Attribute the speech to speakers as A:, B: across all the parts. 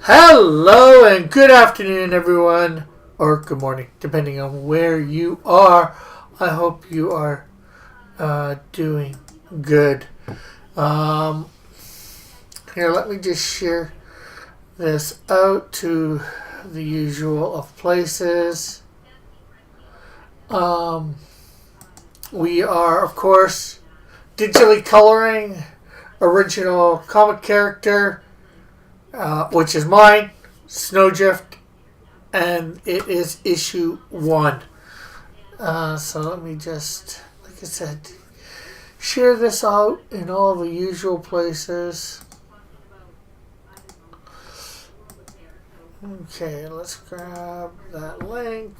A: Hello and good afternoon, everyone, or good morning, depending on where you are. I hope you are doing good. Um, Here, let me just share this out to the usual of places. We are, of course, digitally coloring original comic character, which is mine, Snowdrift, and it is issue 1. So let me just, like I said, share this out in all the usual places. Okay, let's grab that link.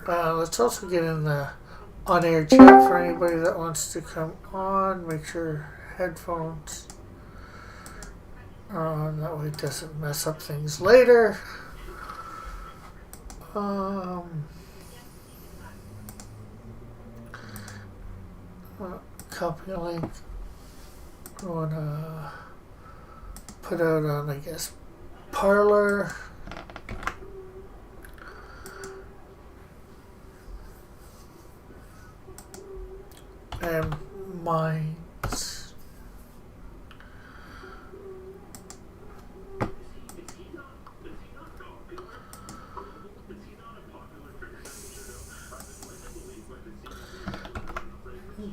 A: Let's also get in the on-air chat for anybody that wants to come on. Make sure headphones are on, that way it doesn't mess up things later. Copy link. I want to put out on, I guess, Parlor. And Minds.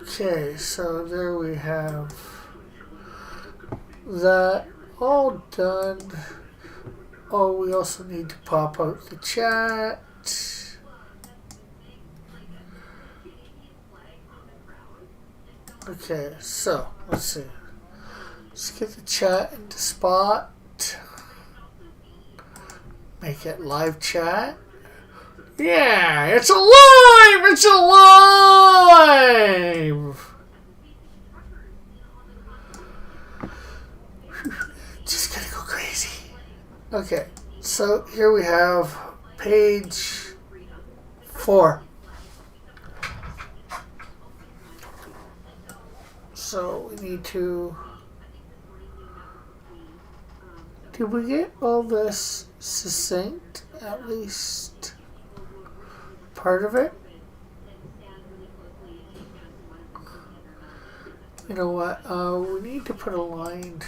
A: Okay, so there we have that all done. Oh, we also need to pop out the chat. Okay, so let's see. Let's get the chat into spot. Make it live chat. Yeah, it's alive! It's alive! Just gonna go crazy. Okay, so here we have page 4. So we need to... Did we get all this succinct? At least part of it? You know what? We need to put a line.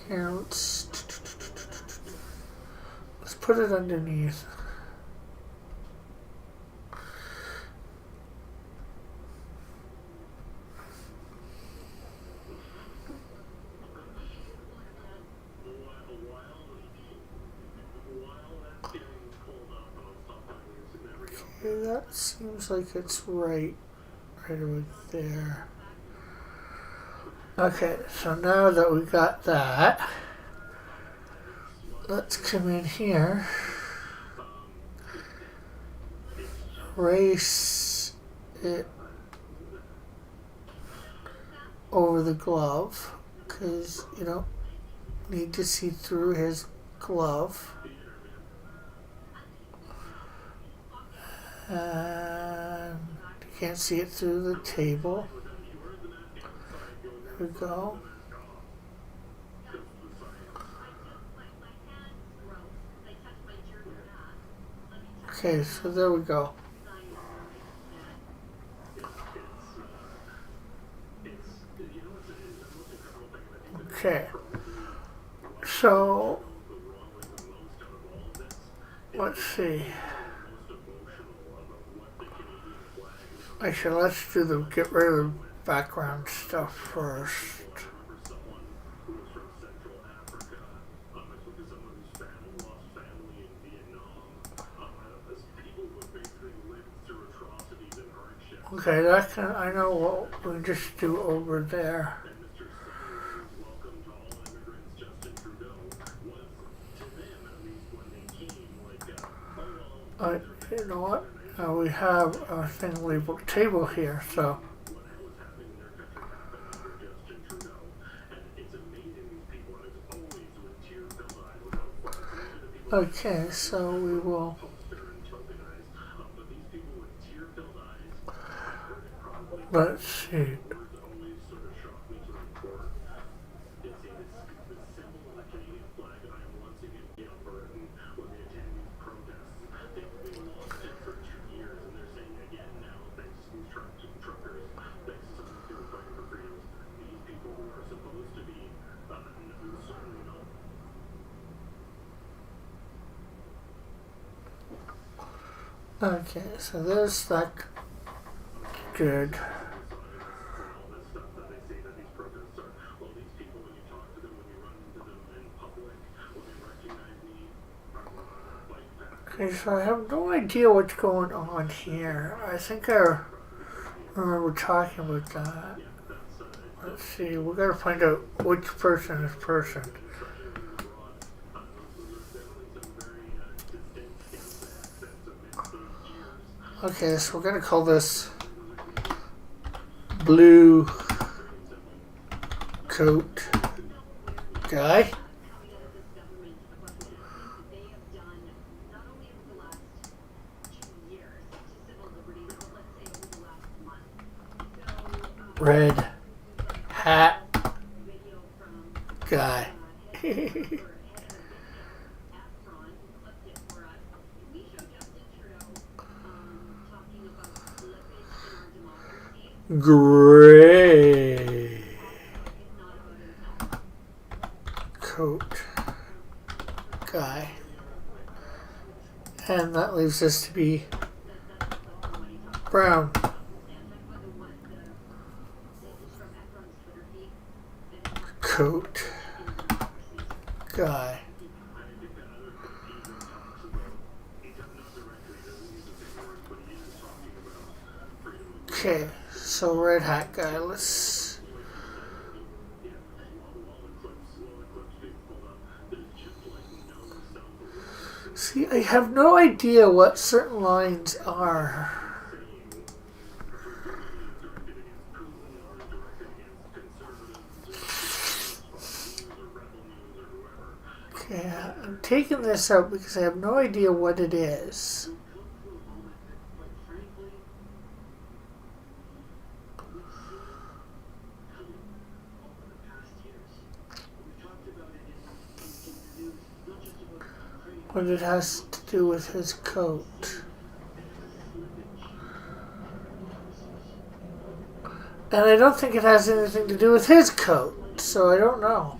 A: Here, let's put it underneath. Okay, that seems like it's right over there. Okay, so now that we got that, let's come in here, erase it over the glove, because you don't need to see through his glove. And you can't see it through the table. There we go. Okay, so there we go. Okay, so let's see. Actually, let's do the get rid of the background stuff first. Okay, that can, I know what we just do over there. You know what? We have a thing labeled table here, so Okay, so we will. Let's see. Okay, so there's that. Good. Okay, so I have no idea what's going on here. I think I remember talking about that. Let's see, we gotta find out which person is person. Okay, so we're gonna call this blue coat guy. Red hat guy. Gray coat guy. And that leaves us to be brown coat guy. Okay, so red hat guy, let's... See, I have no idea what certain lines are. Okay, I'm taking this out because I have no idea what it is. What it has to do with his coat. And I don't think it has anything to do with his coat, so I don't know.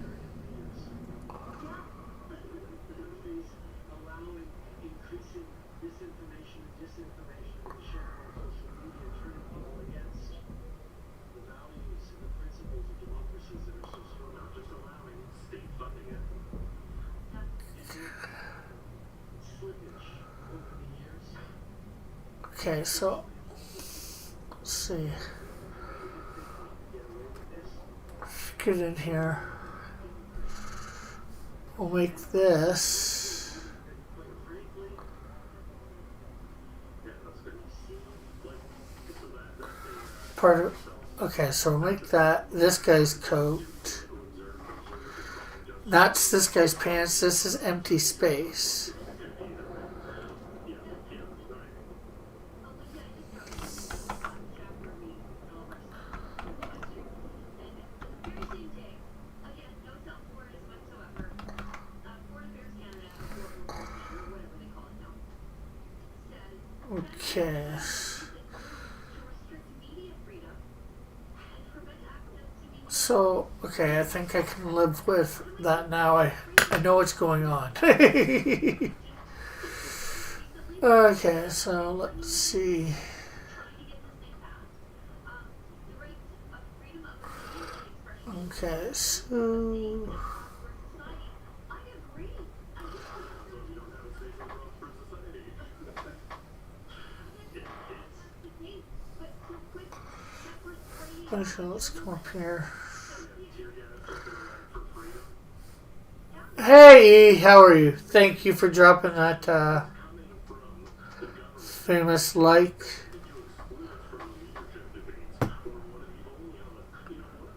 A: Okay, so let's see. Let's get in here. We'll make this part of. Okay, so we'll make that this guy's coat. That's this guy's pants. This is empty space. Okay. So, okay, I think I can live with that now. I know what's going on. Okay, so let's see. Okay, so... Okay, let's come up here. Hey, how are you? Thank you for dropping that famous like.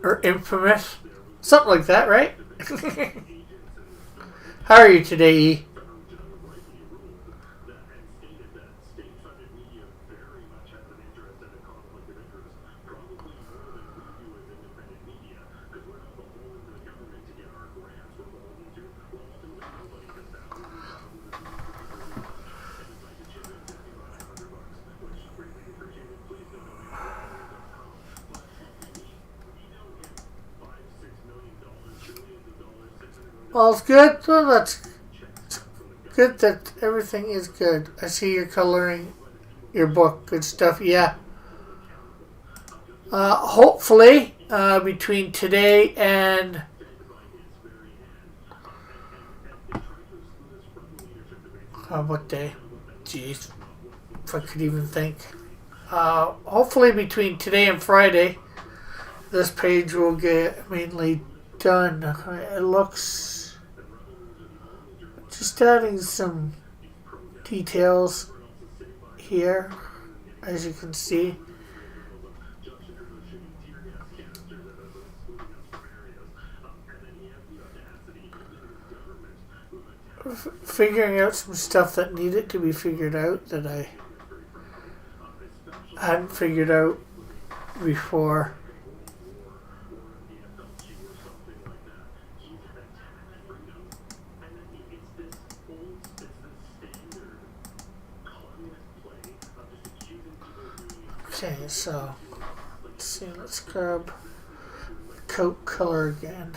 A: Or infamous. Something like that, right? How are you today, E? All's good? Well, that's good that everything is good. I see you're coloring your book. Good stuff. Yeah. Hopefully, between today and what day? Jeez, if I could even think. Hopefully, between today and Friday, this page will get mainly done. It looks just adding some details here, as you can see. Figuring out some stuff that needed to be figured out that I hadn't figured out before. Okay, so let's see, let's grab the coat color again.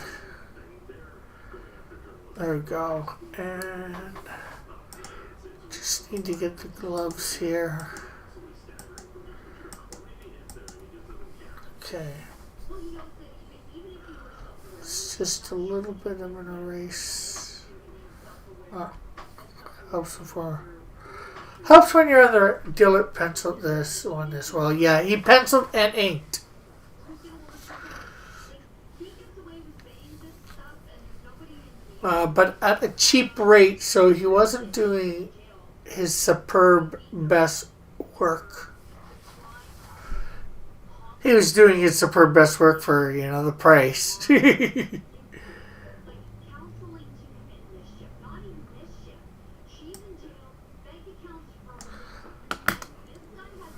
A: There we go. And just need to get the gloves here. Okay. It's just a little bit of an erase. Helps when you're on the Dillard pencil this one as well. Yeah, he penciled and inked. But at a cheap rate, so he wasn't doing his superb best work. He was doing his superb best work for, the price.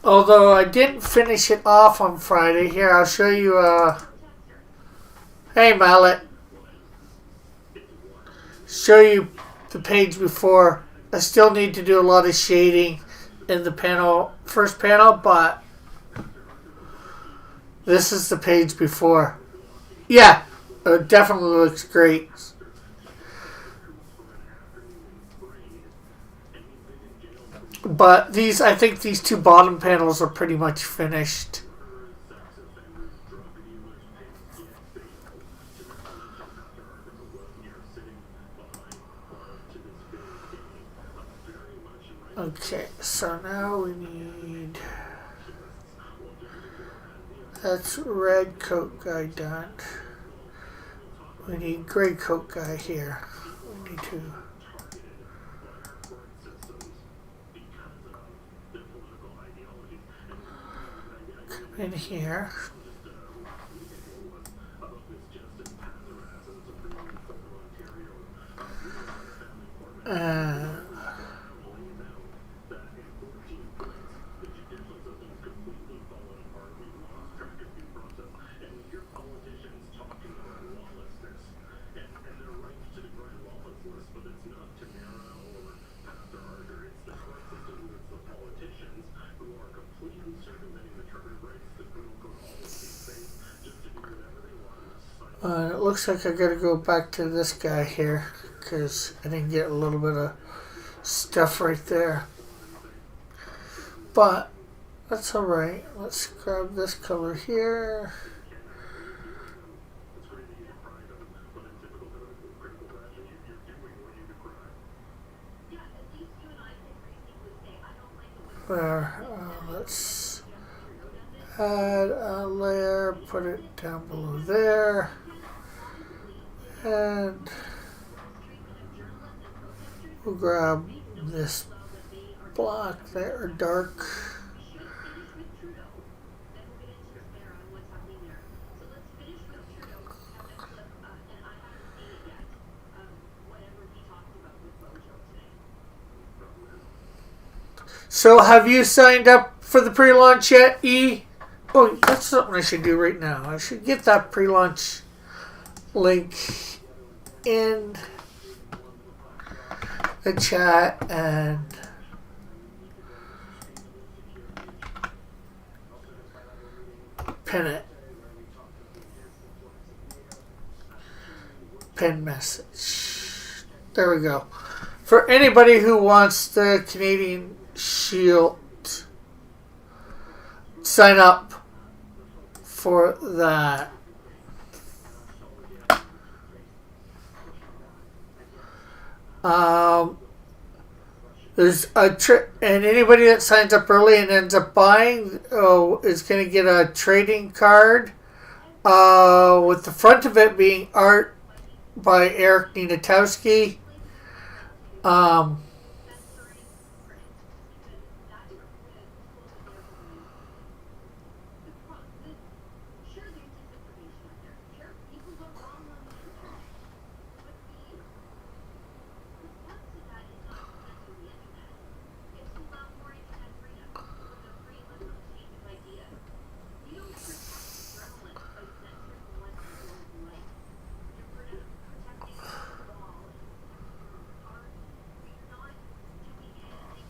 A: Although I didn't finish it off on Friday. Here, I'll show you. Hey, Mallet. Show you the page before. I still need to do a lot of shading in the first panel, but this is the page before. Yeah, it definitely looks great. But I think these two bottom panels are pretty much finished. Okay, so now we need... That's red coat guy done. We need gray coat guy here. We need to... come in here. It looks like I gotta go back to this guy here because I didn't get a little bit of stuff right there. But that's alright. Let's grab this color here. There. Let's add a layer, put it down below there. And we'll grab this black there, or dark. So have you signed up for the pre-launch yet, E? Oh, that's something I should do right now. I should get that pre-launch link in the chat and pin it. Pin message. There we go. For anybody who wants the Canadian Shield, sign up for that. There's a and anybody that signs up early and ends up buying is going to get a trading card with the front of it being art by Eric Nienatowski.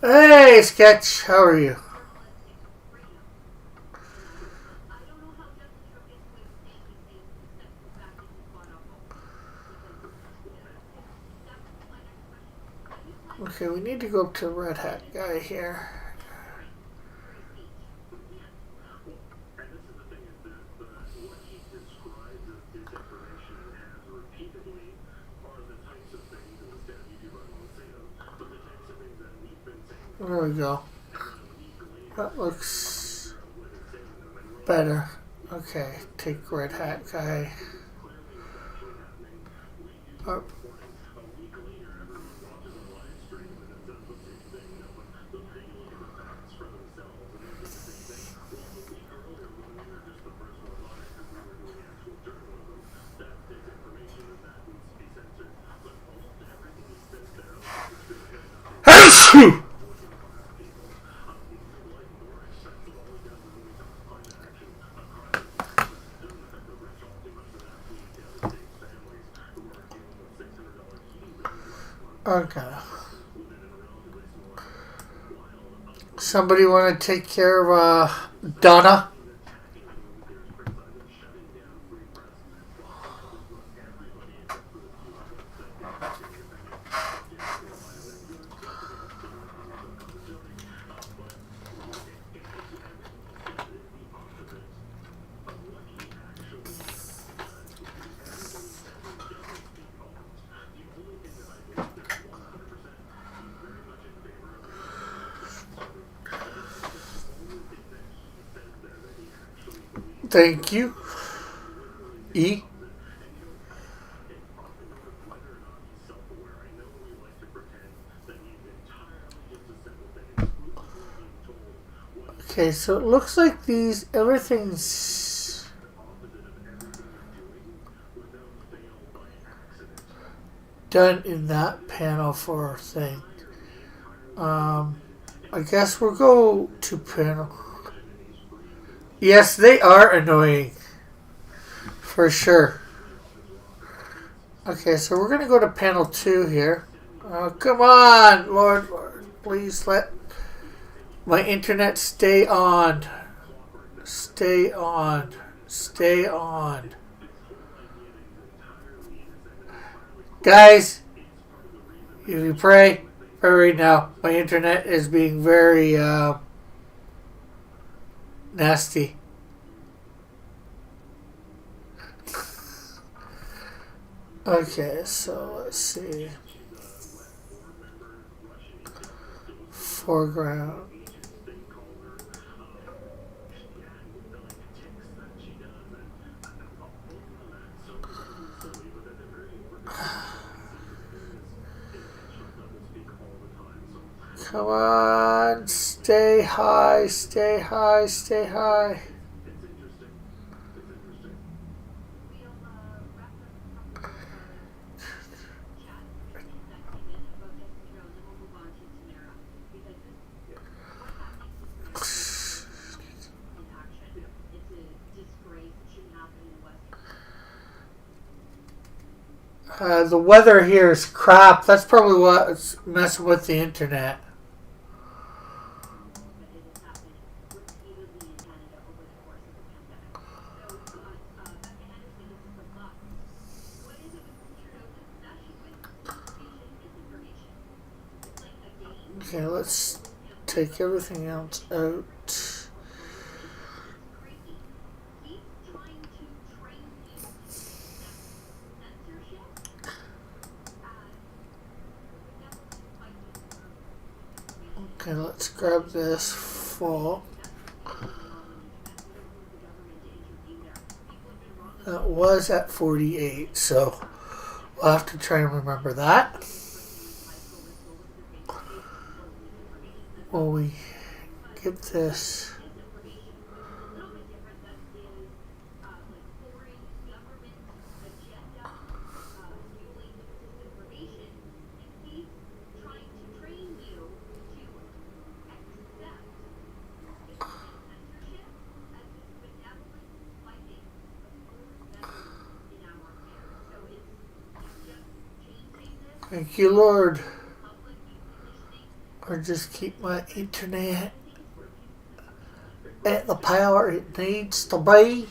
A: Hey, Sketch, how are you? Okay, we need to go up to the Red Hat guy here. There we go. That looks better. Okay, take Red Hat guy. Oh. Okay. Somebody want to take care of Donna? Thank you. E. Okay, so it looks like everything's done in that panel for thing. I guess we'll go to panel. Yes, they are annoying. For sure. Okay, so we're going to go to panel 2 here. Come on, Lord. Please let my internet stay on. Stay on. Stay on. Guys, if you pray right now, my internet is being very nasty. Okay, so let's see. Foreground. Come on, stay high, stay high, stay high. The weather here is crap. That's probably what's messing with the internet. Okay, let's take everything else out. Okay, let's grab this full. That was at 48, so we'll have to try and remember that. Will we get this? Thank you, Lord. Or just keep my internet at the power it needs to be.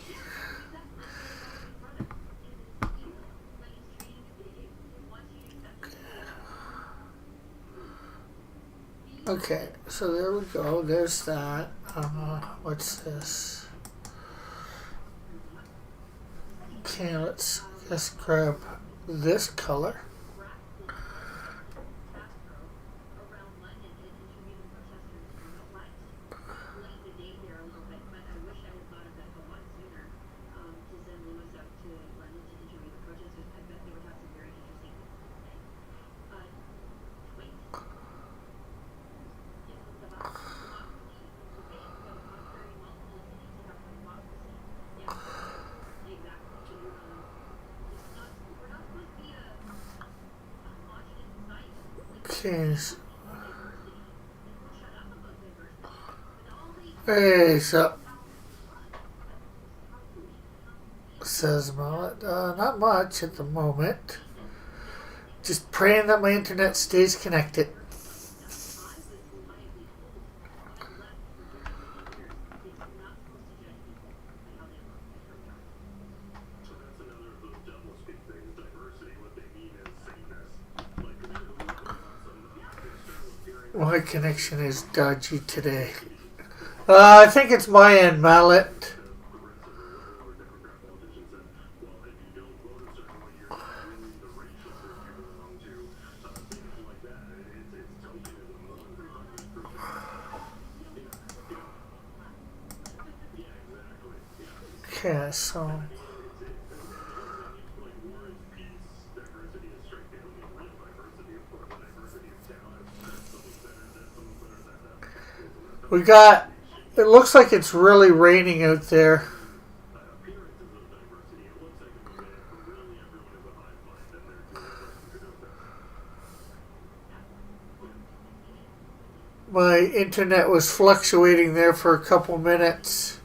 A: Okay, so there we go. There's that. What's this? Okay, let's just grab this color. Okay. Hey, so says not much at the moment. Just praying that my internet stays connected. My connection is dodgy today. I think it's my end, Mallet. Okay, so we got, it looks like it's really raining out there. My internet was fluctuating there for a couple minutes.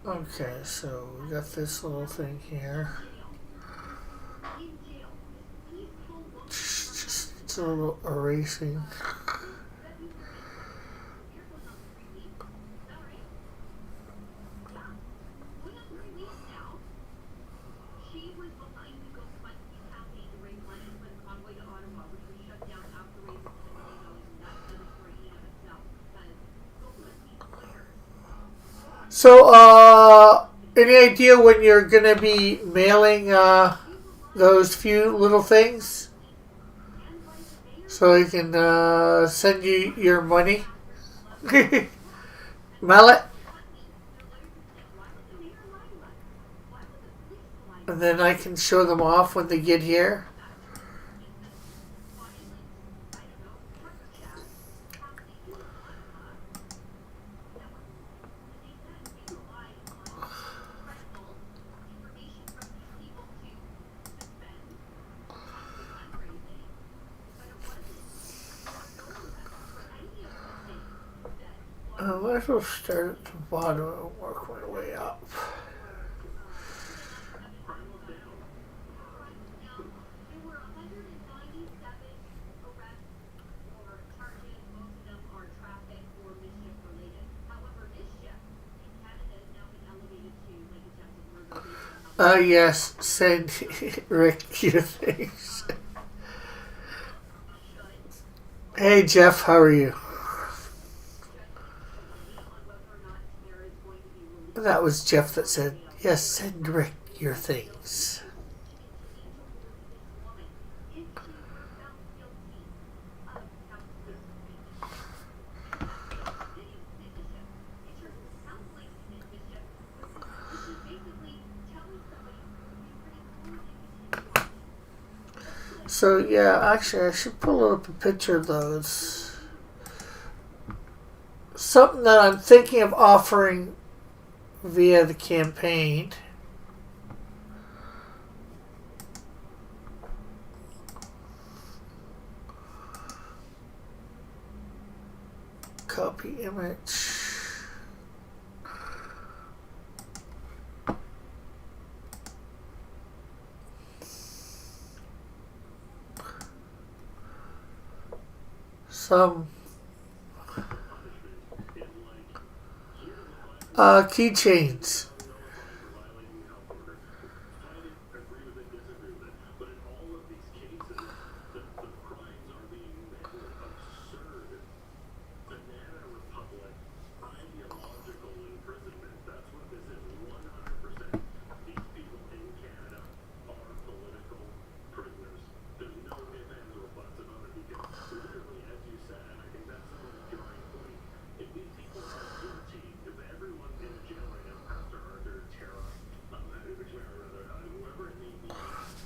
A: Okay, so we got this little thing here. Just a little erasing. So, any idea when you're going to be mailing those few little things? So I can send you your money? Mallet? And then I can show them off when they get here. might as well start at the bottom and work my way up. Yes, send Rick your things. Hey Jeff, how are you? That was Jeff that said, yes, send Rick your things. So yeah, actually I should pull up a picture of those. Something that I'm thinking of offering via the campaign. Copy image. Some keychains.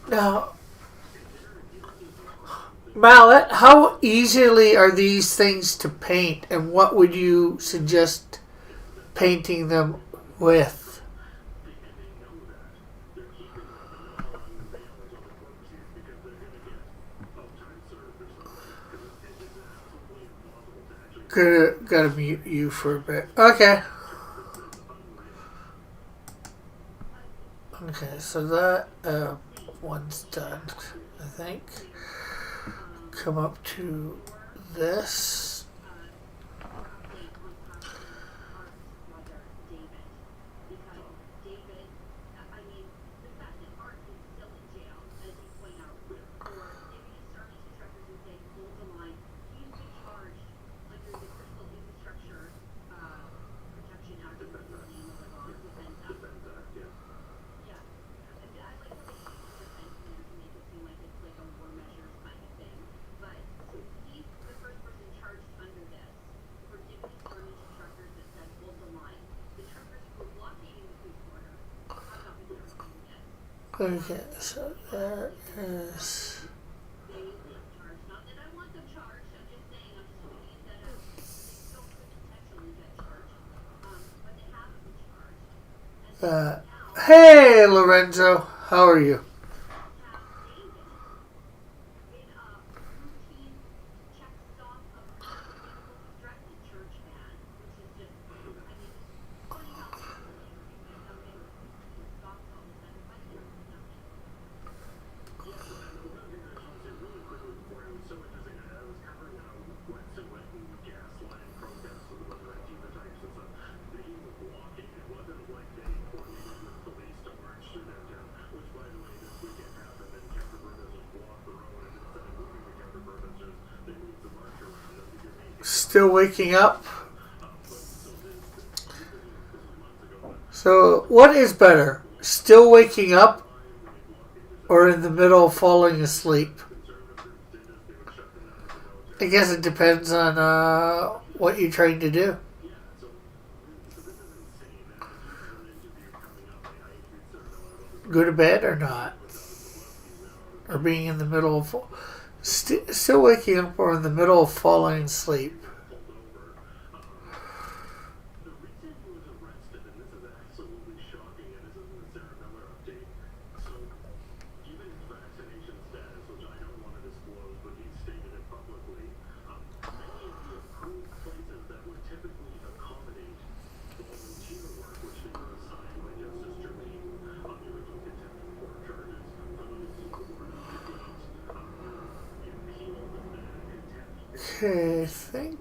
A: Now, Mallet, how easily are these things to paint, and what would you suggest painting them with? Gotta mute you for a bit. Okay. Okay, so that one's done, I think. Come up to this. Okay, so there is. Hey, Lorenzo, how are you? Still waking up? So, what is better? Still waking up or in the middle falling asleep? I guess it depends on what you're trying to do. Go to bed or not? Or being in the middle of... still waking up or in the middle of falling asleep? Okay, I think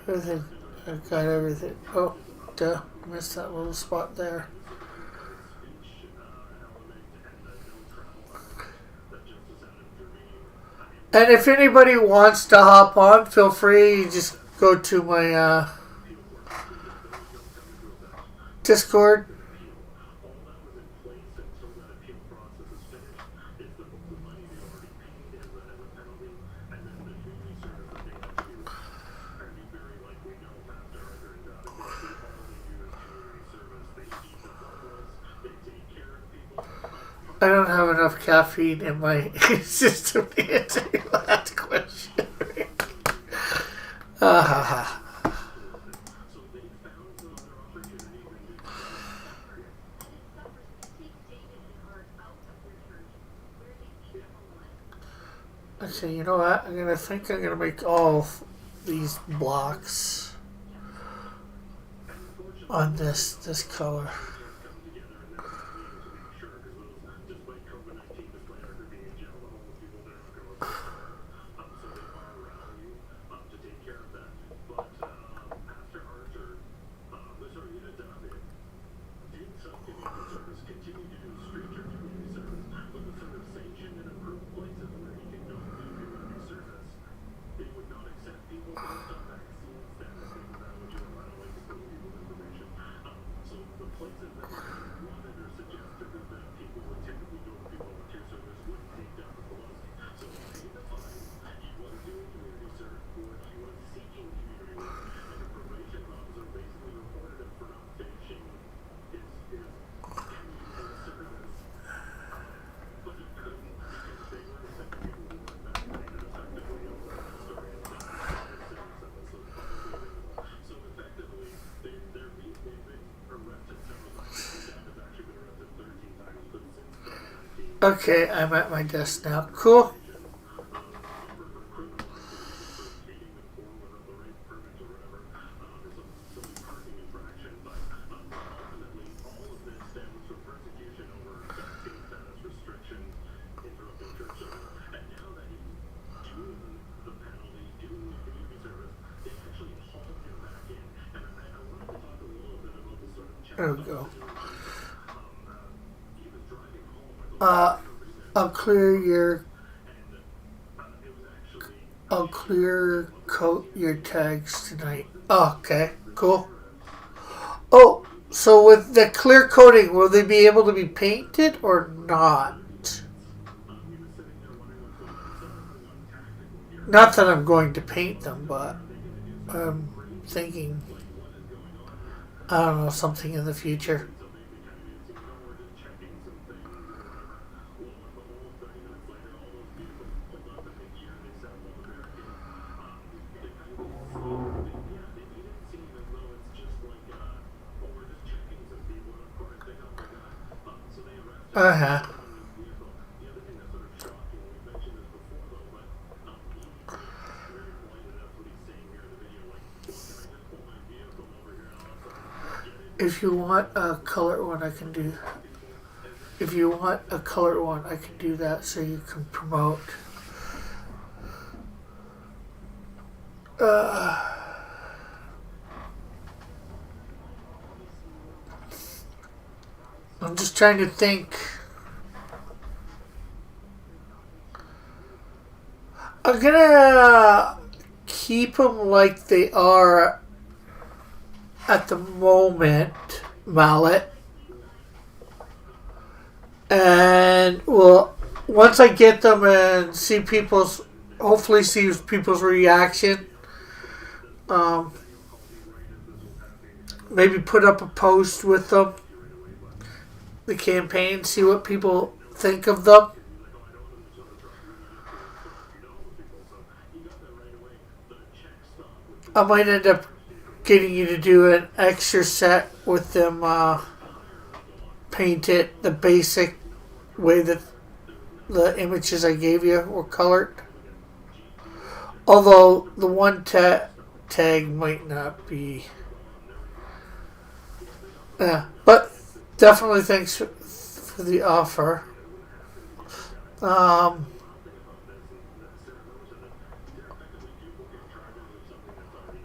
A: everything. I've got everything. Oh, duh, missed that little spot there. And if anybody wants to hop on, feel free. You just go to my Discord. I don't have enough caffeine in my system to answer that question. Okay, you know what? I'm gonna make all these blocks on this color. Okay, I'm at my desk now. Cool. There we go. I'll clear coat your tags tonight. Oh, okay, cool. Oh, so with the clear coating, will they be able to be painted or not? Not that I'm going to paint them, but I'm thinking, I don't know, something in the future. Uh-huh. If you want a color one, I can do. If you want a color one, I can do that so you can promote. I'm just trying to think. I'm gonna keep them like they are at the moment, Mallet. And well, once I get them and hopefully see people's reaction, maybe put up a post with them, the campaign, see what people think of them. I might end up getting you to do an extra set with them paint it the basic way that the images I gave you were colored. Although the one tag might not be. Yeah, but definitely thanks for the offer.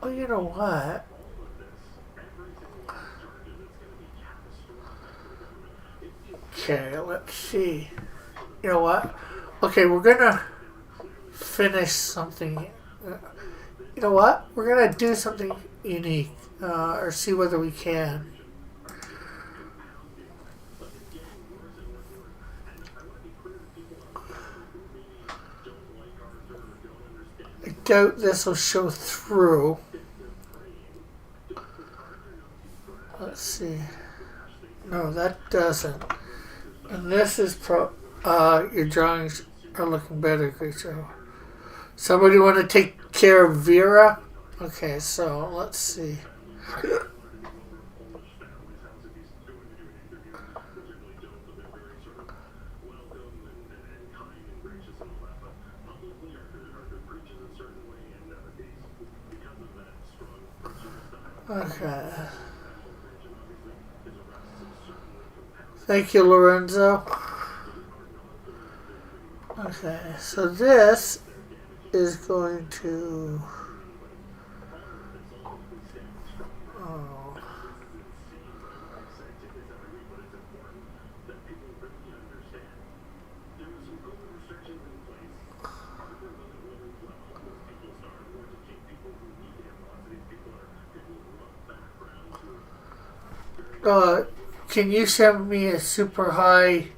A: Oh, you know what? Okay, let's see. You know what? Okay, we're gonna finish something. You know what? We're gonna do something unique, or see whether we can. I doubt this will show through. Let's see. No, that doesn't. And this is your drawings are looking better, Rachel. Somebody want to take care of Vera? Okay, so let's see. Okay. Thank you, Lorenzo. Okay, so this is going to... Oh. Can you send me a super high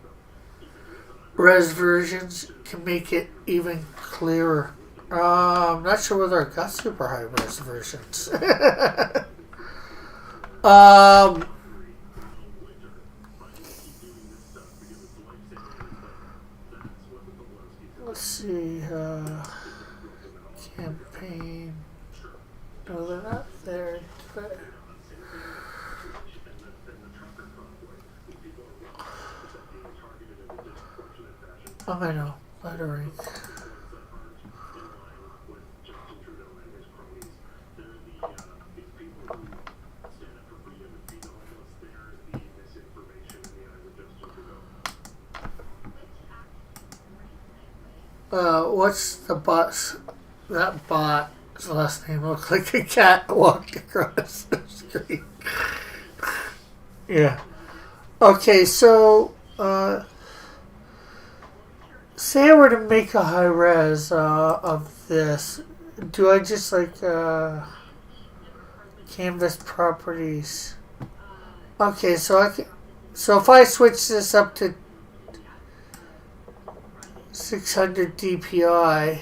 A: res versions to make it even clearer? I'm not sure whether I got super high res versions. Let's see. Campaign. No, they're not there. Oh, I know. Lettering. What's the bot's... That bot's last name looked like a cat walked across the street. Yeah. Okay, so... say I were to make a high res of this, do I just like canvas properties? Okay, so I can, so if I switch this up to 600 DPI,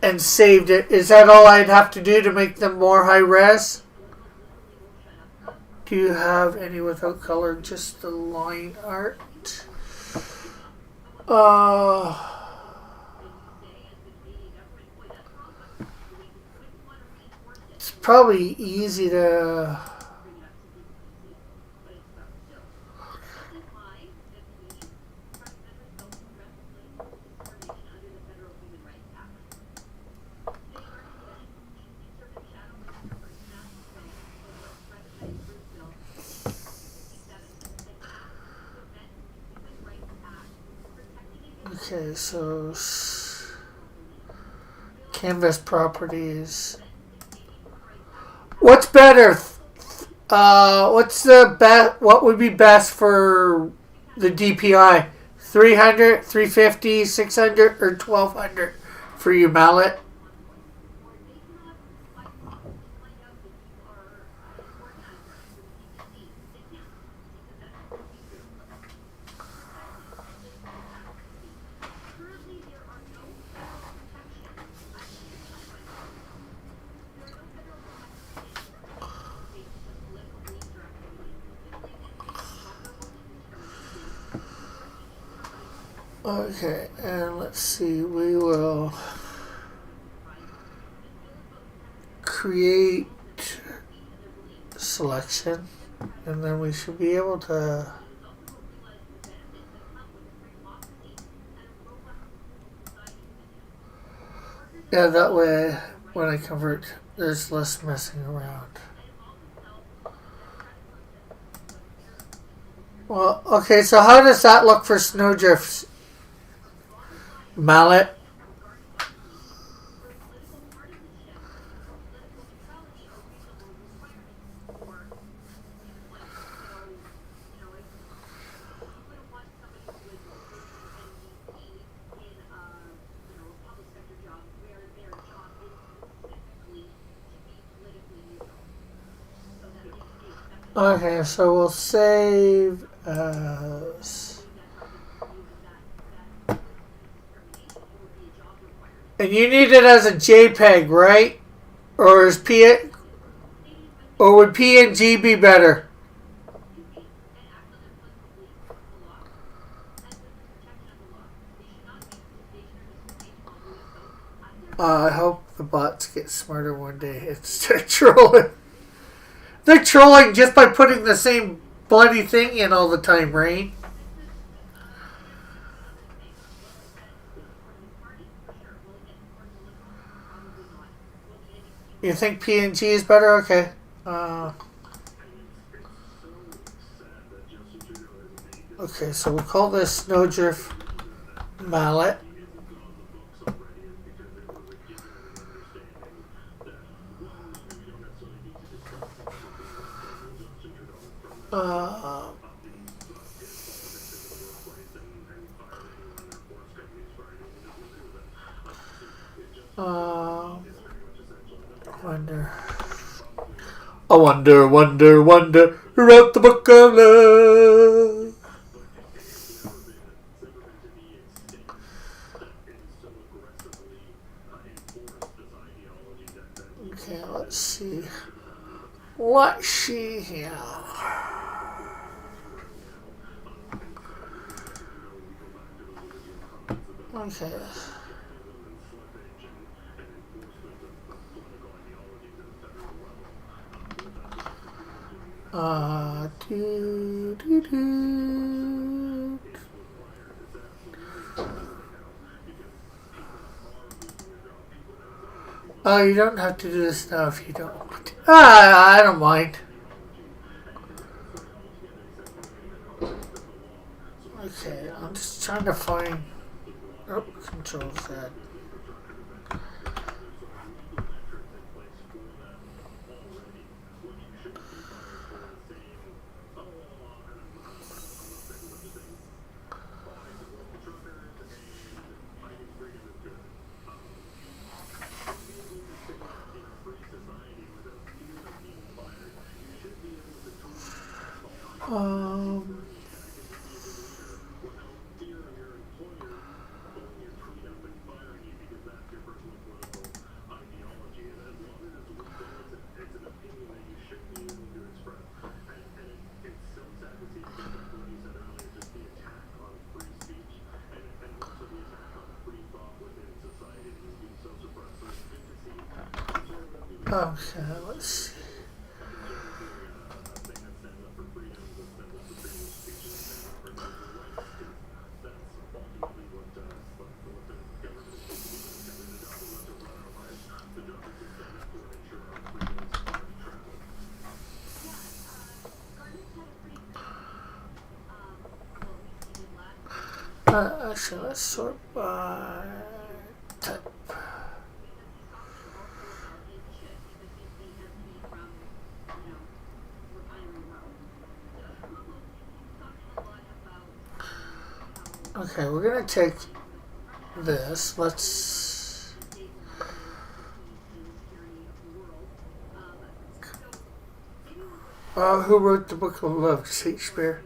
A: and saved it, is that all I'd have to do to make them more high res? Do you have any without color, just the line art? It's probably easy to... Okay, so canvas properties. What's better? What's the best? What would be best for the DPI? 300, 350, 600, or 1200 for you, Mallet? Okay, and let's see, we will create selection, and then we should be able to that way when I convert there's less messing around. Well, okay, so how does that look for Snowdrift's Mallet? Okay, so we'll save as. And you need it as a JPEG, right? Or is P or would PNG be better? I hope the bots get smarter one day. It's they're trolling. They're trolling just by putting the same bloody thing in all the time, Rain. You think PNG is better? Okay. Okay, so we'll call this Snowdrift Mallet. Uh, uh, wonder. I wonder who wrote the book of love. Okay, let's see. Let's see here. Okay. Do, do, do. Oh, you don't have to do this now if you don't want to. I don't mind. Okay, I'm just trying to find. Oh, Control Z. Um. Okay, let's see. Actually, let's sort by type. Okay, we're gonna take this. Let's. Who wrote the Book of Love? Shakespeare?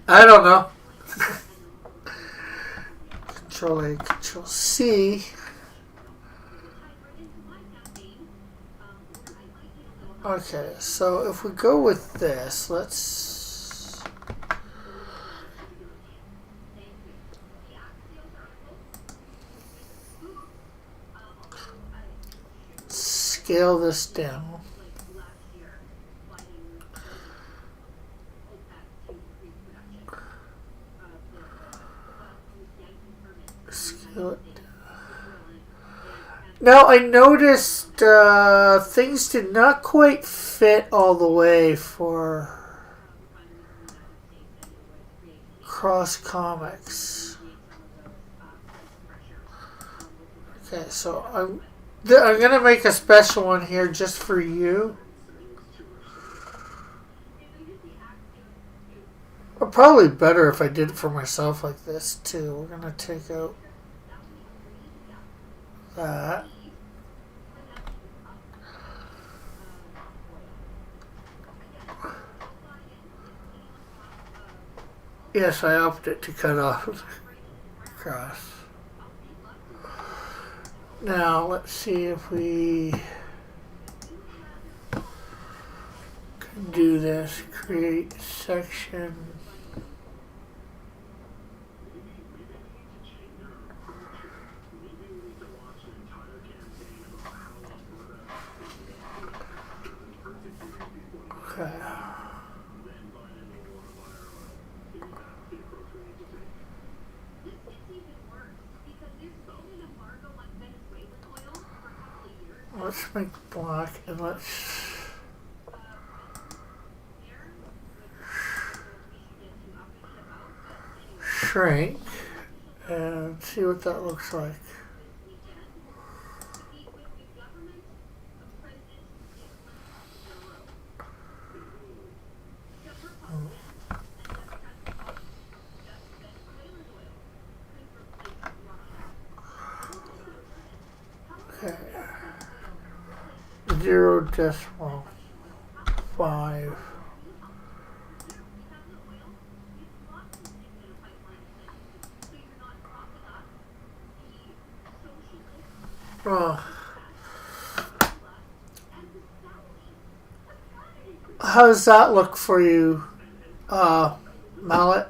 A: I don't know. Control A, Control C. Okay, so if we go with this, let's. Scale this down. Scale it down. Now I noticed things did not quite fit all the way for Cross Comics. Okay, so I'm gonna make a special one here just for you. Or probably better if I did it for myself like this too. We're gonna take out that. Yes, I opted to cut off the cross. Now let's see if we can do this. Create section. Okay. Let's make black and let's shrink and see what that looks like. Okay. 0.5. Oh. How does that look for you, Mallet?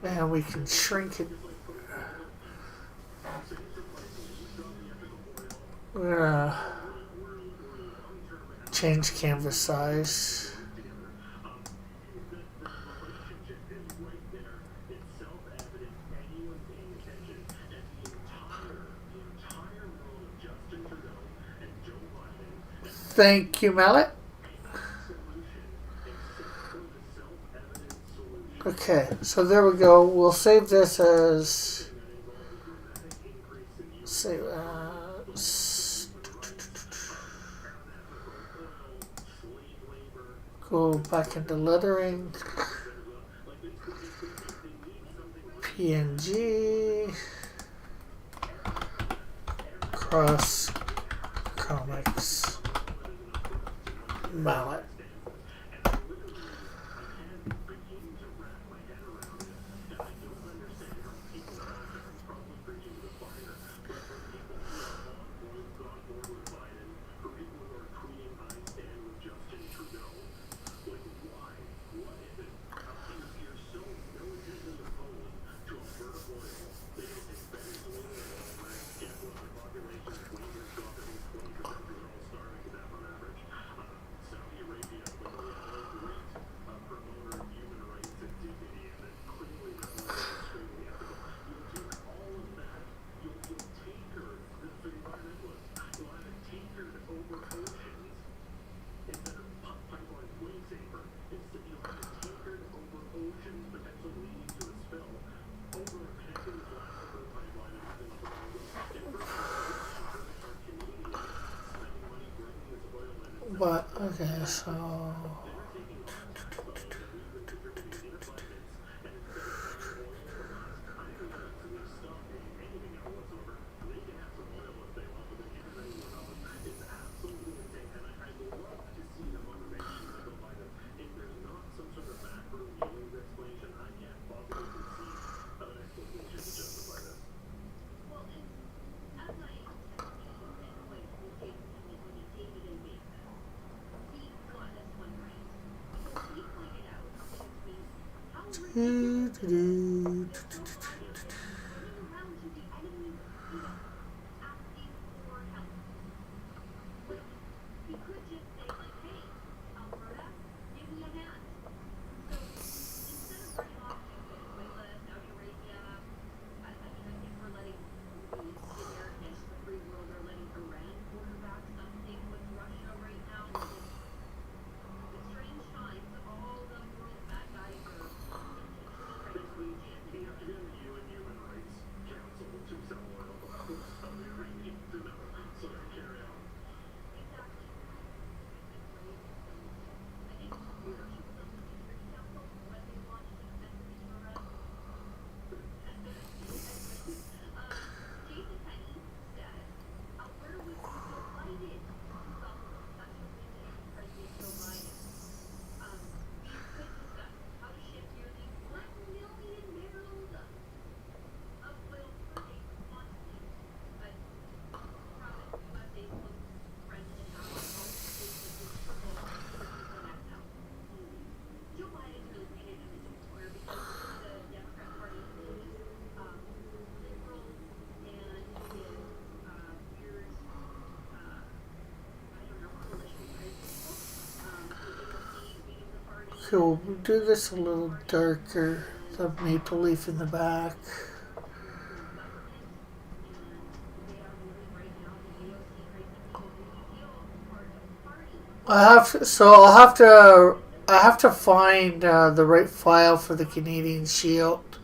A: And we can shrink it. We're gonna change canvas size. Thank you, Mallet. Okay, so there we go. We'll save this as save as. Go back into lettering. PNG. Cross Comics. Mallet. But okay, so Okay, we'll do this a little darker. The maple leaf in the back. I have to find the right file for the Canadian Shield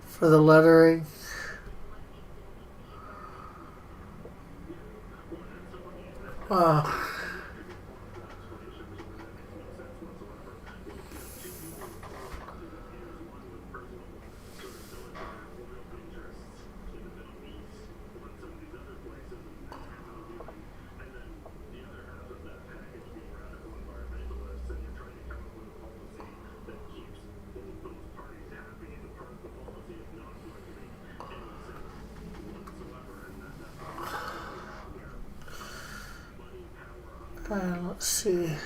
A: for the lettering. Uh, and let's see.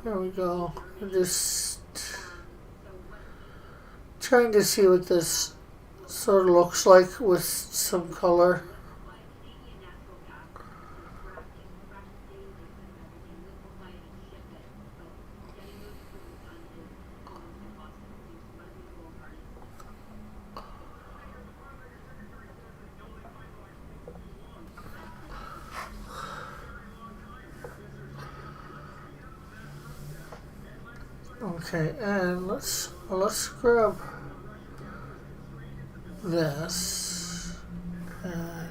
A: There we go. I'm just trying to see what this sort of looks like with some color. Okay, and let's grab this and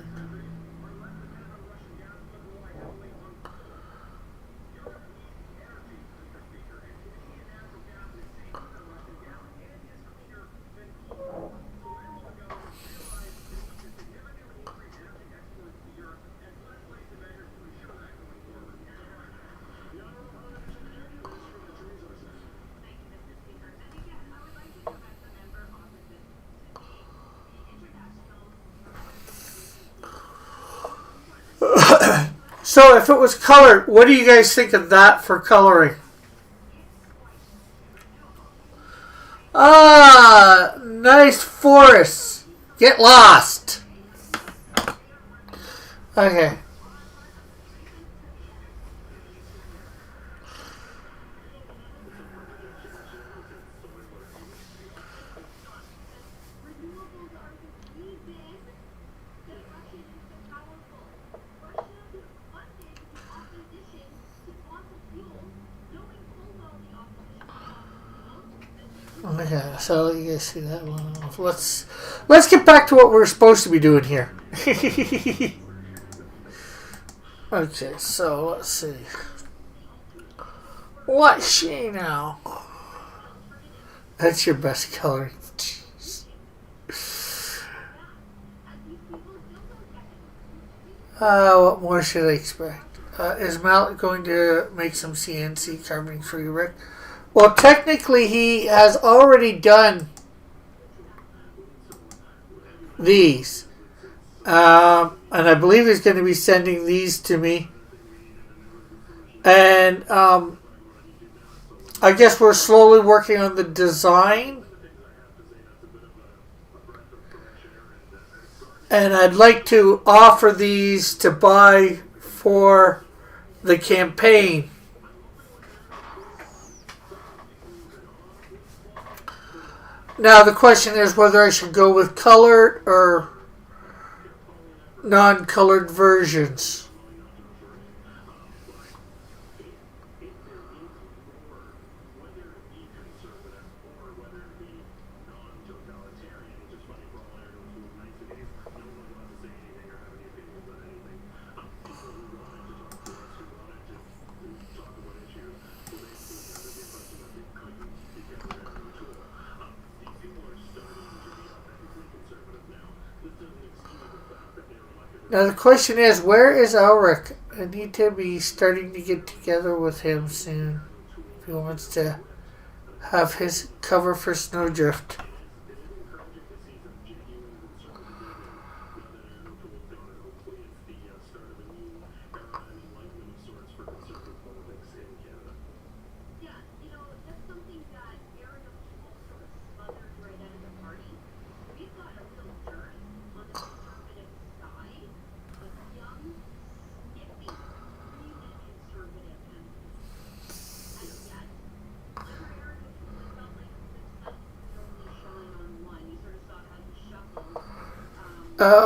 A: so if it was colored, what do you guys think of that for coloring? Ah, nice forests. Get lost. Okay. Okay, so I'll let you guys see that one off. Let's get back to what we're supposed to be doing here. Okay, so let's see. What's she now? That's your best coloring. Jeez. What more should I expect? Is Mallet going to make some CNC carving for you, Rick? Well, technically, he has already done these. And I believe he's going to be sending these to me. And I guess we're slowly working on the design. And I'd like to offer these to buy for the campaign. Now the question is whether I should go with colored or non-colored versions. Now the question is, where is Elric? I need to be starting to get together with him soon. If he wants to have his cover for Snowdrift.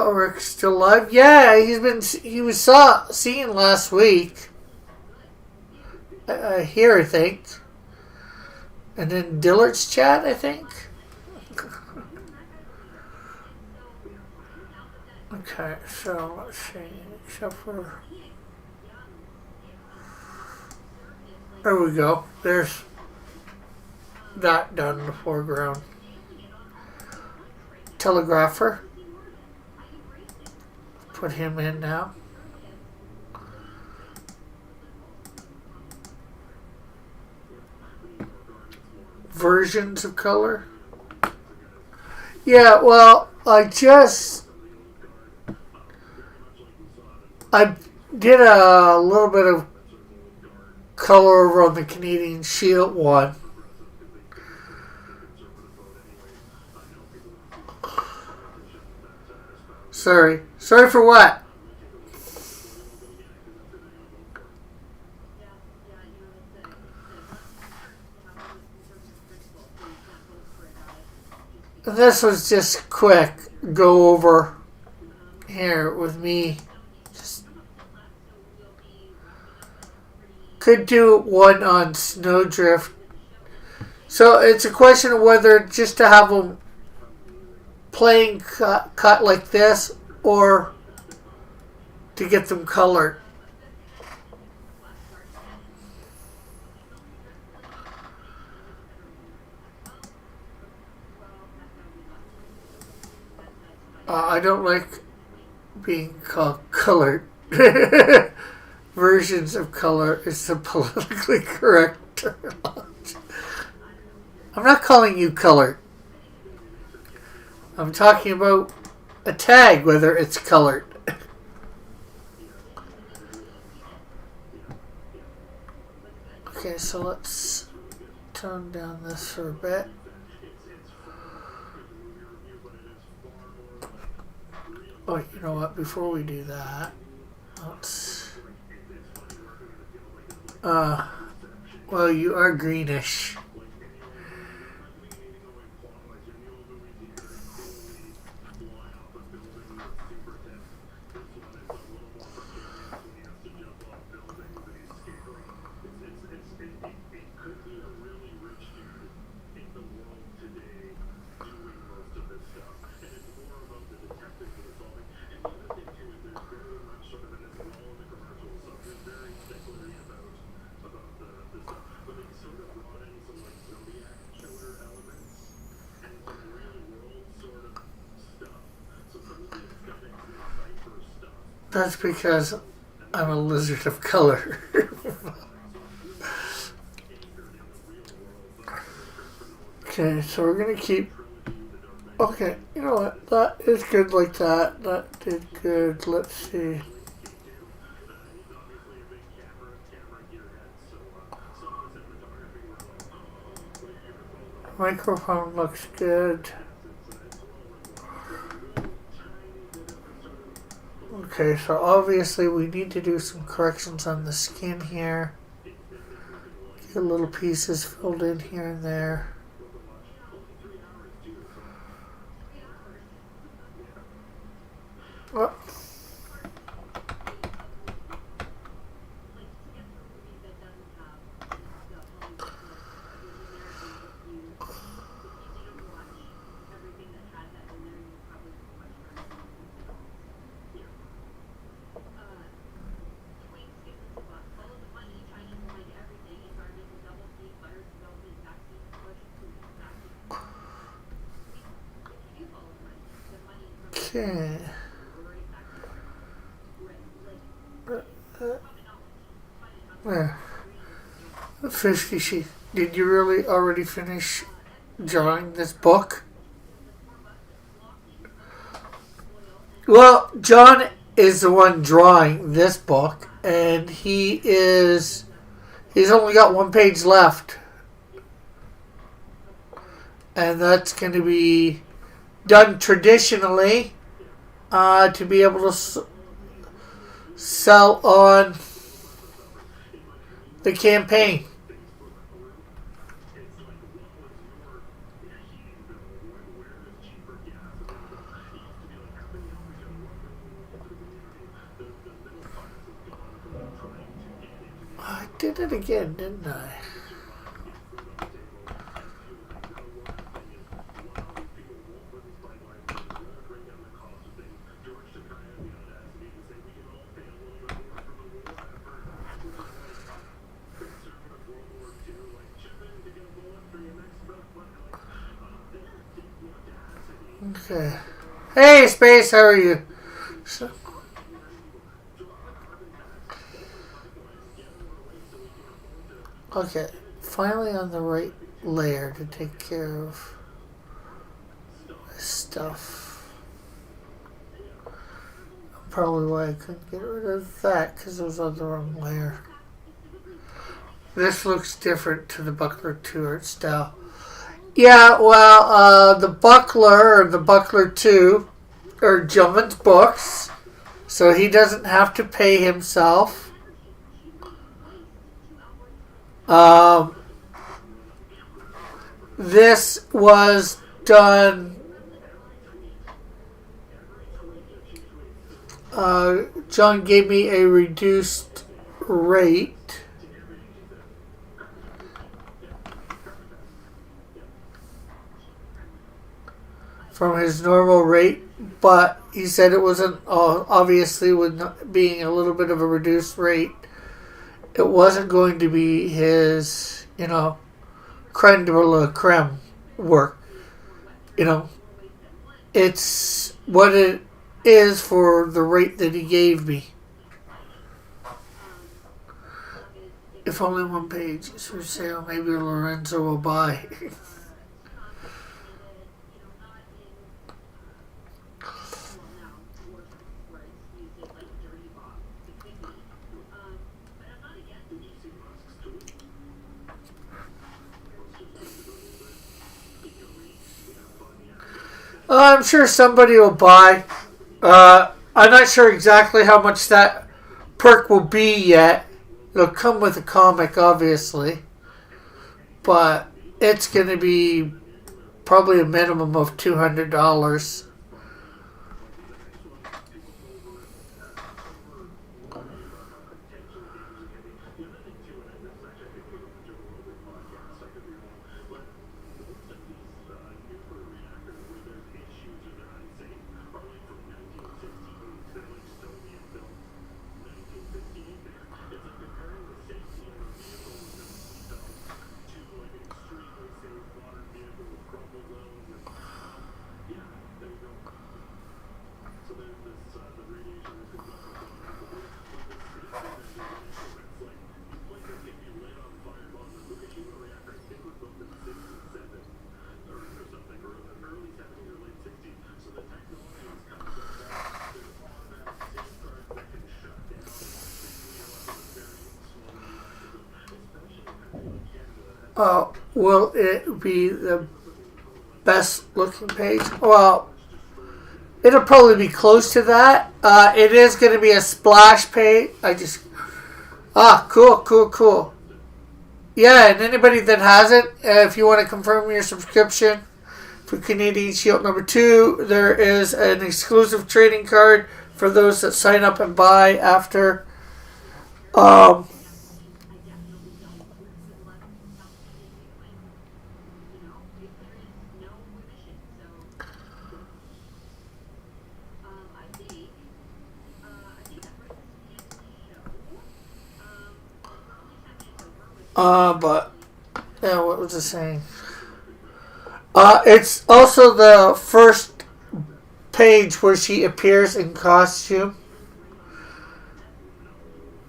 A: Rick's still alive. Yeah, he was seen last week. Here, I think. And then Dillard's chat, I think. Okay, so let's see. Except for, there we go. There's that done in the foreground. Telegrapher. Put him in now. Versions of color. Yeah, well, I did a little bit of color over on the Canadian Shield one. Sorry for what? And this was just quick go over here with me. Just could do one on Snowdrift. So it's a question of whether just to have them plain cut like this or to get them colored. I don't like being called colored. Versions of color is the politically correct terminology. I'm not calling you colored. I'm talking about a tag, whether it's colored. Okay, so let's tone down this for a bit. Oh, you know what? Before we do that, let's... well, you are greenish. That's because I'm a lizard of color. Okay, so we're going to keep... Okay, you know what? That is good like that. That did good. Let's see. Microphone looks good. Okay, so obviously we need to do some corrections on the skin here. Get little pieces filled in here and there. Oh. Okay. Yeah. 50 Shades. Did you really already finish drawing this book? Well, John is the one drawing this book, and he's only got one page left. And that's going to be done traditionally to be able to sell on the campaign. I did it again, didn't I? Okay. Hey, Space, how are you? Okay, finally on the right layer to take care of this stuff. Probably why I couldn't get rid of that, because it was on the wrong layer. This looks different to the Buckler 2 art style. Yeah, well, the Buckler, or the Buckler 2, are Gilman's books, so he doesn't have to pay himself. This was done. John gave me a reduced rate. From his normal rate, but he said it wasn't, obviously with being a little bit of a reduced rate, it wasn't going to be his, creme de la creme work. It's what it is for the rate that he gave me. If only one page is for sale, maybe Lorenzo will buy. I'm sure somebody will buy. I'm not sure exactly how much that perk will be yet. It'll come with a comic, obviously. But it's going to be probably a minimum of $200. Will it be the best looking page? Well, it'll probably be close to that. It is going to be a splash page. Cool. Yeah, and anybody that has it, if you want to confirm your subscription for Canadian Shield number 2, there is an exclusive trading card for those that sign up and buy after. But yeah, what was I saying? It's also the first page where she appears in costume.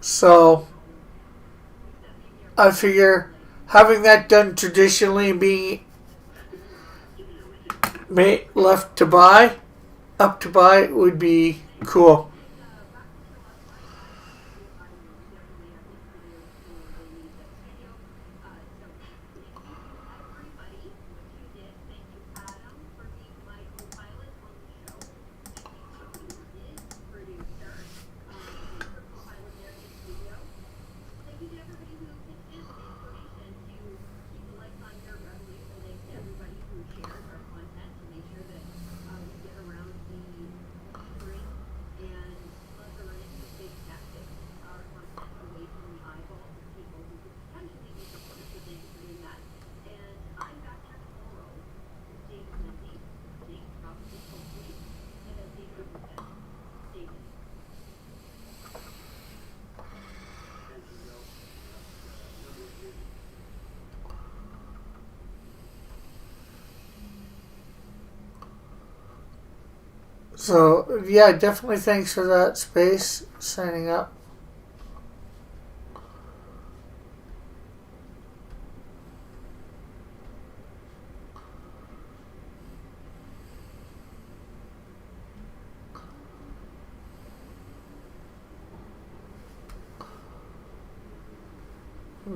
A: So I figure having that done traditionally and being left to buy, up to buy, would be cool. So, yeah, definitely thanks for that, Space, signing up.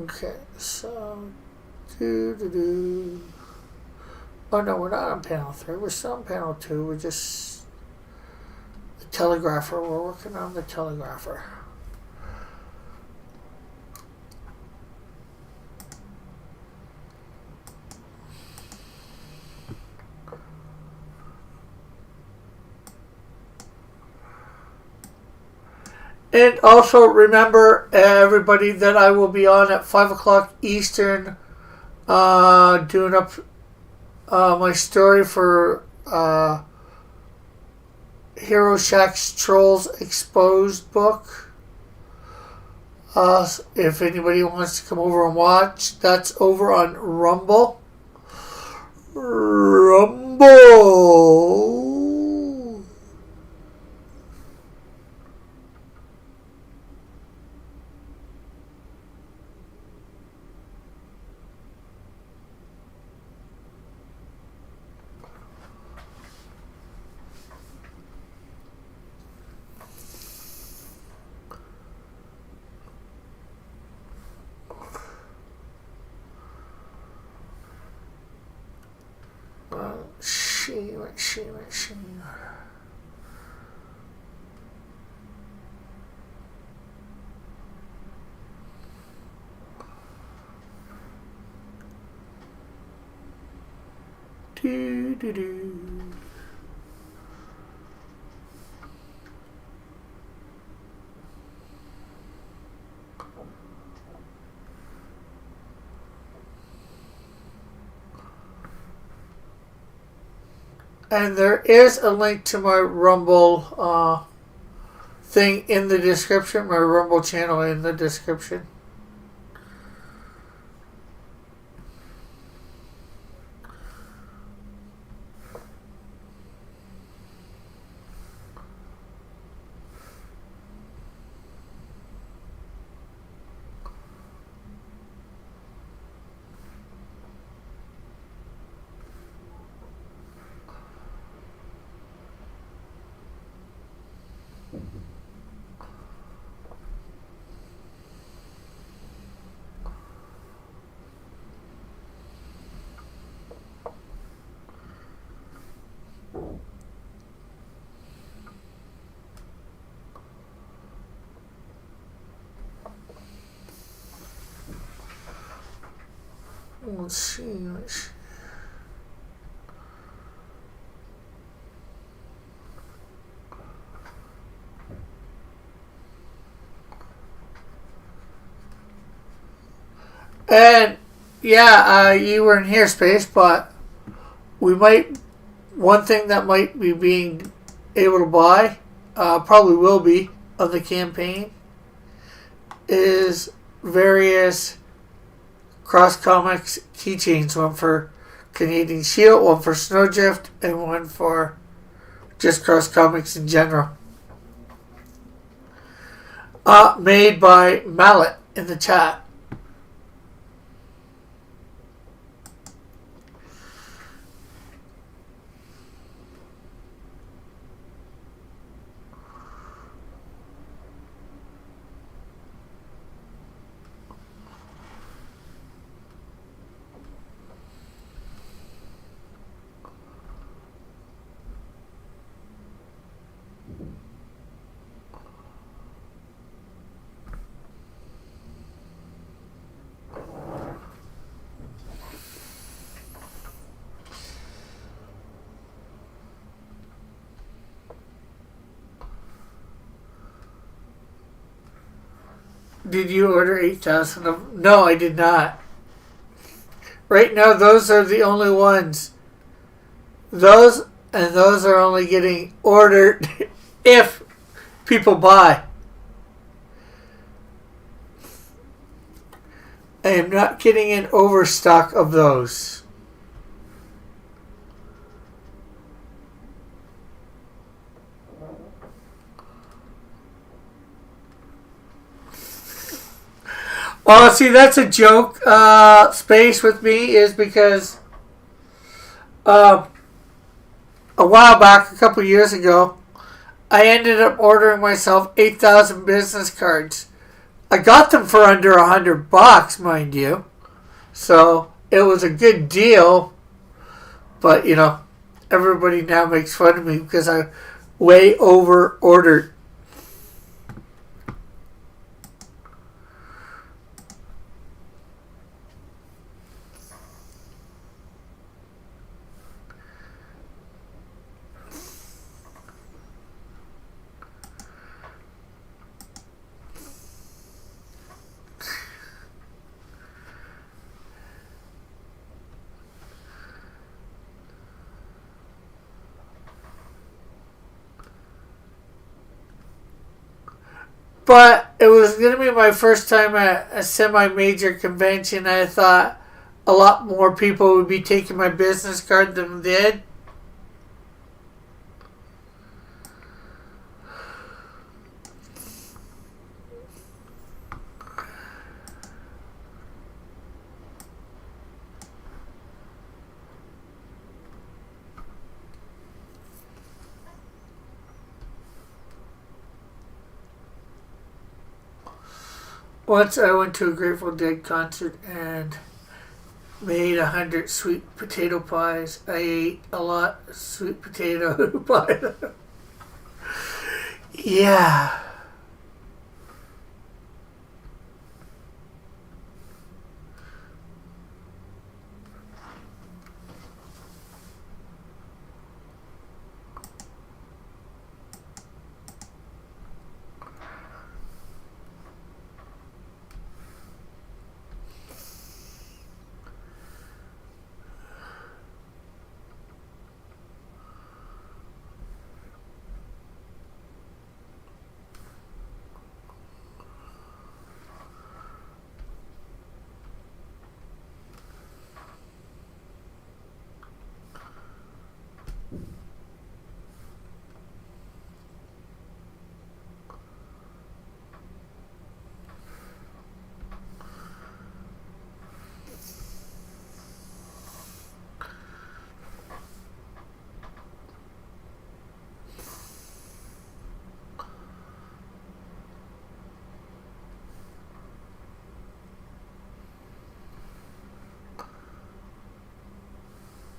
A: Okay, so, Oh, no, we're not on panel 3. We're still on panel 2. We're just the telegrapher. We're working on the telegrapher. And also remember, everybody, that I will be on at 5 o'clock Eastern doing up my story for Hero Shack's Trolls Exposed book. If anybody wants to come over and watch, that's over on Rumble. Machine. Do. And there is a link to my Rumble thing in the description, my Rumble channel in the description. Let's see. And yeah, you were in here, Space, but we might. One thing that might be being able to buy, probably will be of the campaign, is various Cross Comics keychains. One for Canadian Shield, one for Snowdrift, and one for just Cross Comics in general. Made by Mallet in the chat. Did you order 8,000 of them? No, I did not. Right now, those are the only ones. Those are only getting ordered if people buy. I am not getting an overstock of those. Oh, see, that's a joke. Space with me is because a while back, a couple years ago, I ended up ordering myself 8,000 business cards. I got them for under $100, mind you. So it was a good deal. But, you know, everybody now makes fun of me because I way over ordered. But it was going to be my first time at a semi-major convention. I thought a lot more people would be taking my business card than did. Once I went to a Grateful Dead concert and made 100 sweet potato pies. I ate a lot of sweet potato pie. Yeah.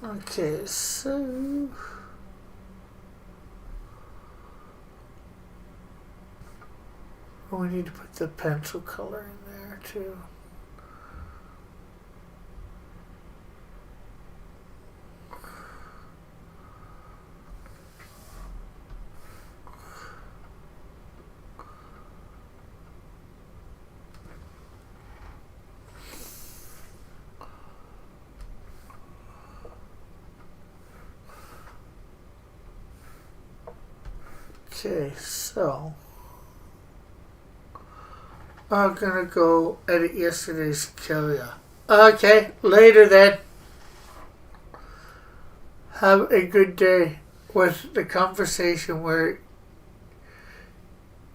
A: Okay, so we need to put the pencil color in there too. Okay, so I'm gonna go edit yesterday's Kalia. Okay, later then. Have a good day with the conversation where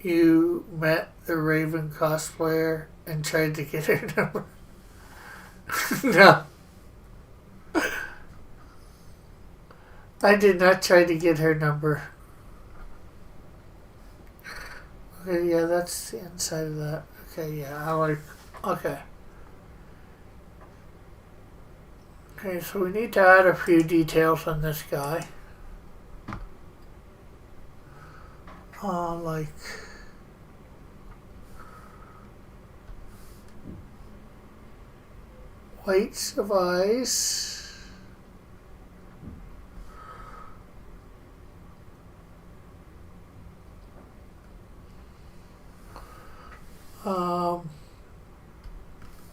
A: you met the Raven cosplayer and tried to get her number. No. I did not try to get her number. Okay, yeah, that's the inside of that. Okay, yeah, I like... Okay. Okay, so we need to add a few details on this guy. Like... whites of eyes.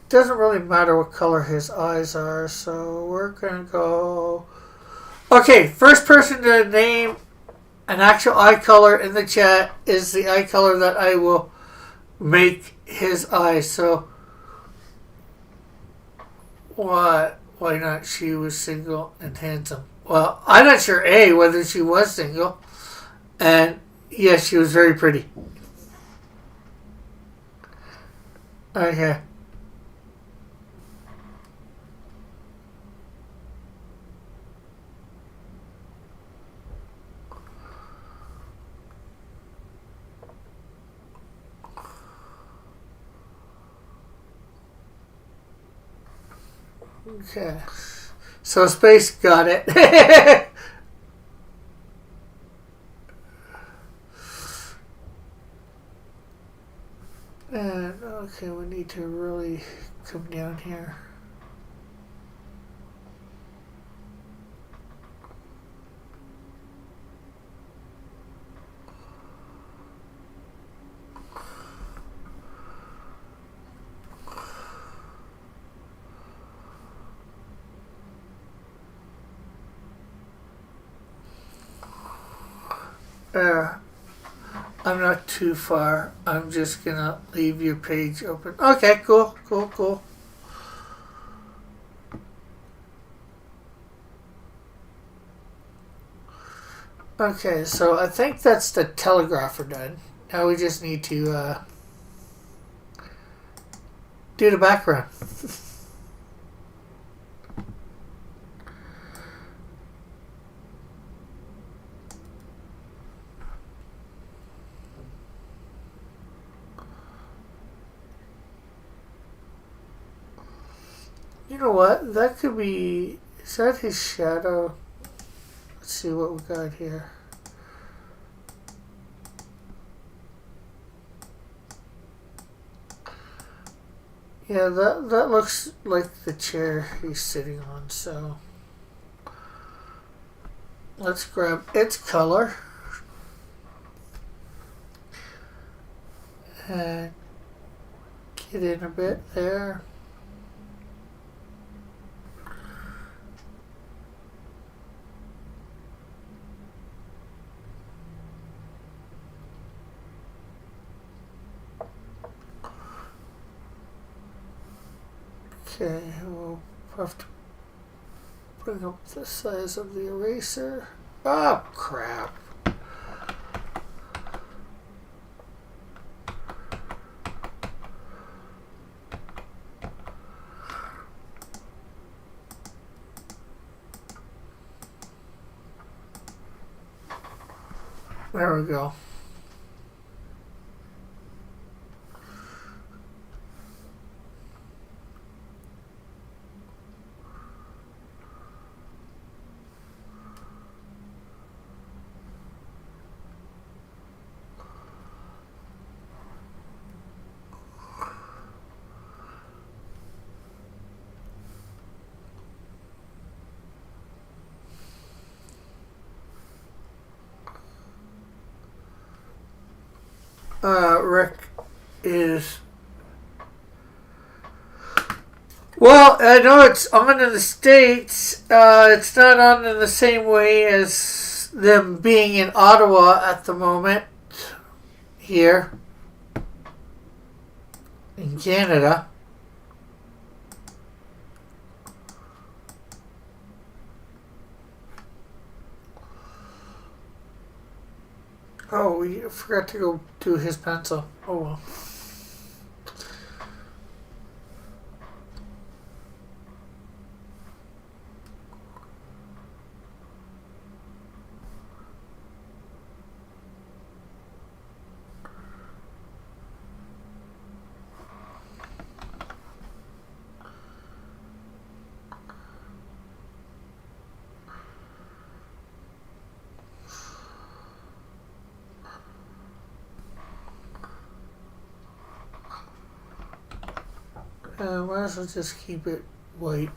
A: Doesn't really matter what color his eyes are, so we're gonna go. Okay, first person to name an actual eye color in the chat is the eye color that I will make his eyes. So, what? Why not? She was single and handsome. Well, I'm not sure whether she was single, and yes, she was very pretty. Okay. Okay. So Space got it. And okay, we need to really come down here. I'm not too far. I'm just gonna leave your page open. Okay, cool. Okay, so I think that's the telegrapher done. Now we just need to do the background. You know what? That could be... Is that his shadow? Let's see what we got here. Yeah, that looks like the chair he's sitting on, so... Let's grab its color. And get in a bit there. Okay, we'll have to bring up the size of the eraser. Oh, crap. There we go. Rick is... Well, I know it's on in the States. It's not on in the same way as them being in Ottawa at the moment here in Canada. Oh, we forgot to go do his pencil. Oh well. Might as well just keep it white.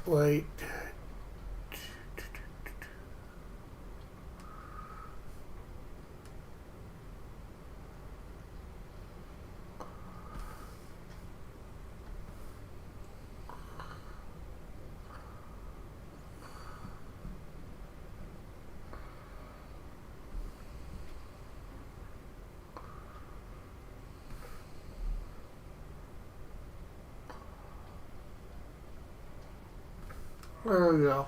A: There we go.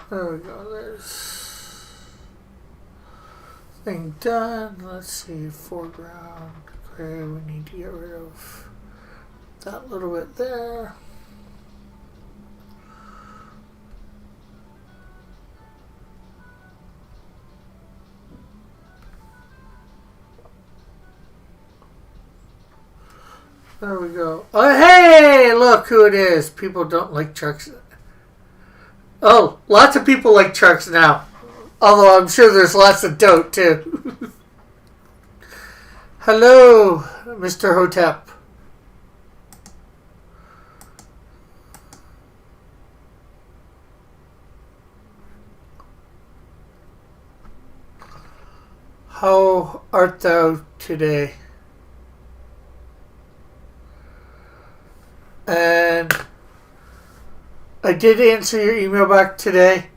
A: There we go. There's thing done. Let's see. Foreground. Okay, we need to get rid of that little bit there. There we go. Oh, hey! Look who it is. People don't like trucks. Oh, lots of people like trucks now. Although I'm sure there's lots that don't, too. Hello, Mr. Hotep. How art thou today? And I did answer your email back today.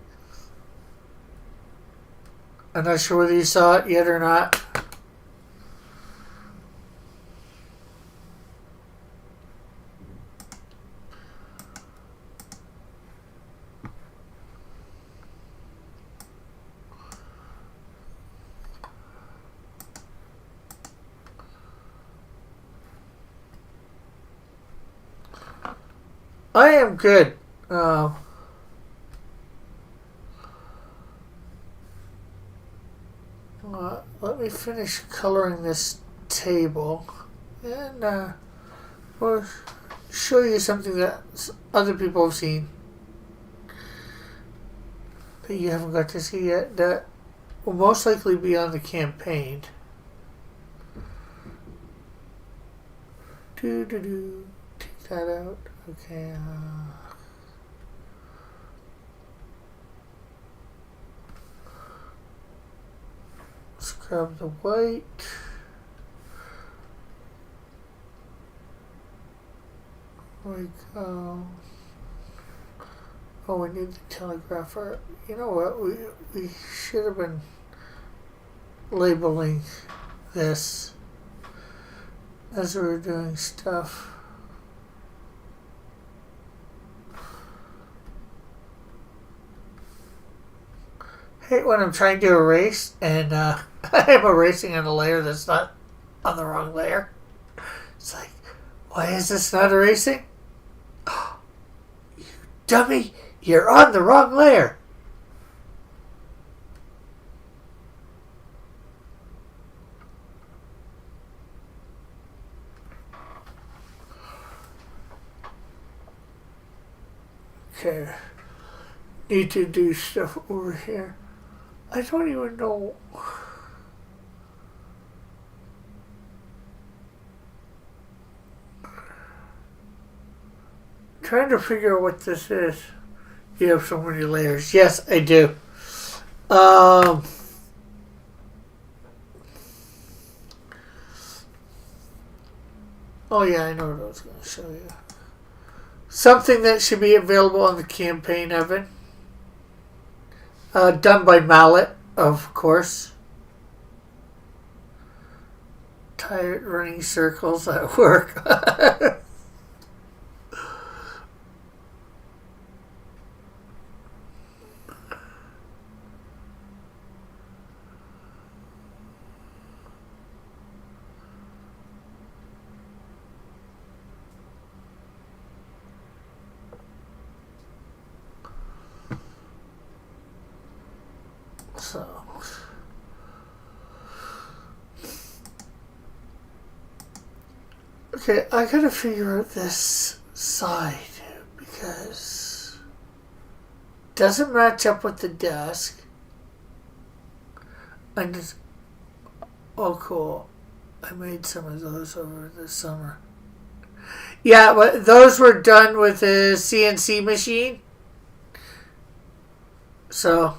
A: I'm not sure whether you saw it yet or not. I am good. Let me finish coloring this table, and we'll show you something that other people have seen that you haven't got to see yet. That will most likely be on the campaign. Take that out. Okay. Let's grab the white. There we go. Oh, we need the telegrapher. You know what? We should have been labeling this as we were doing stuff. Hate when I'm trying to erase and I'm erasing on a layer that's not on the wrong layer. It's like, why is this not erasing? Oh, you dummy, you're on the wrong layer. Okay, need to do stuff over here. I don't even know. Trying to figure out what this is. You have so many layers. Yes, I do. Oh yeah, I know what I was going to show you. Something that should be available on the campaign, Evan. Done by Mallet, of course. Tired running circles at work. Okay, I gotta figure out this side because it doesn't match up with the desk. And it's, oh cool. I made some of those over the summer. Yeah, but those were done with a CNC machine. So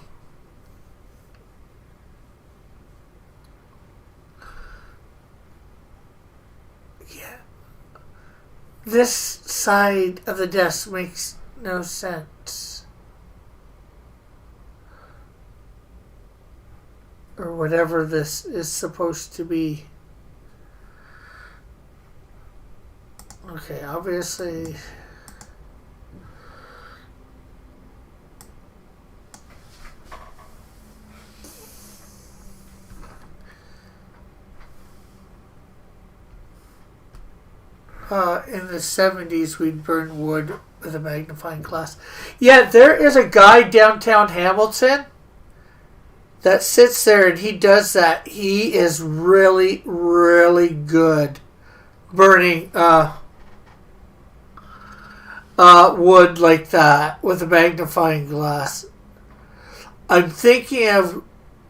A: yeah. This side of the desk makes no sense. Or whatever this is supposed to be. Okay, obviously. In the 70s, we'd burn wood with a magnifying glass. Yeah, there is a guy downtown Hamilton that sits there and he does that. He is really, really good burning wood like that with a magnifying glass. I'm thinking of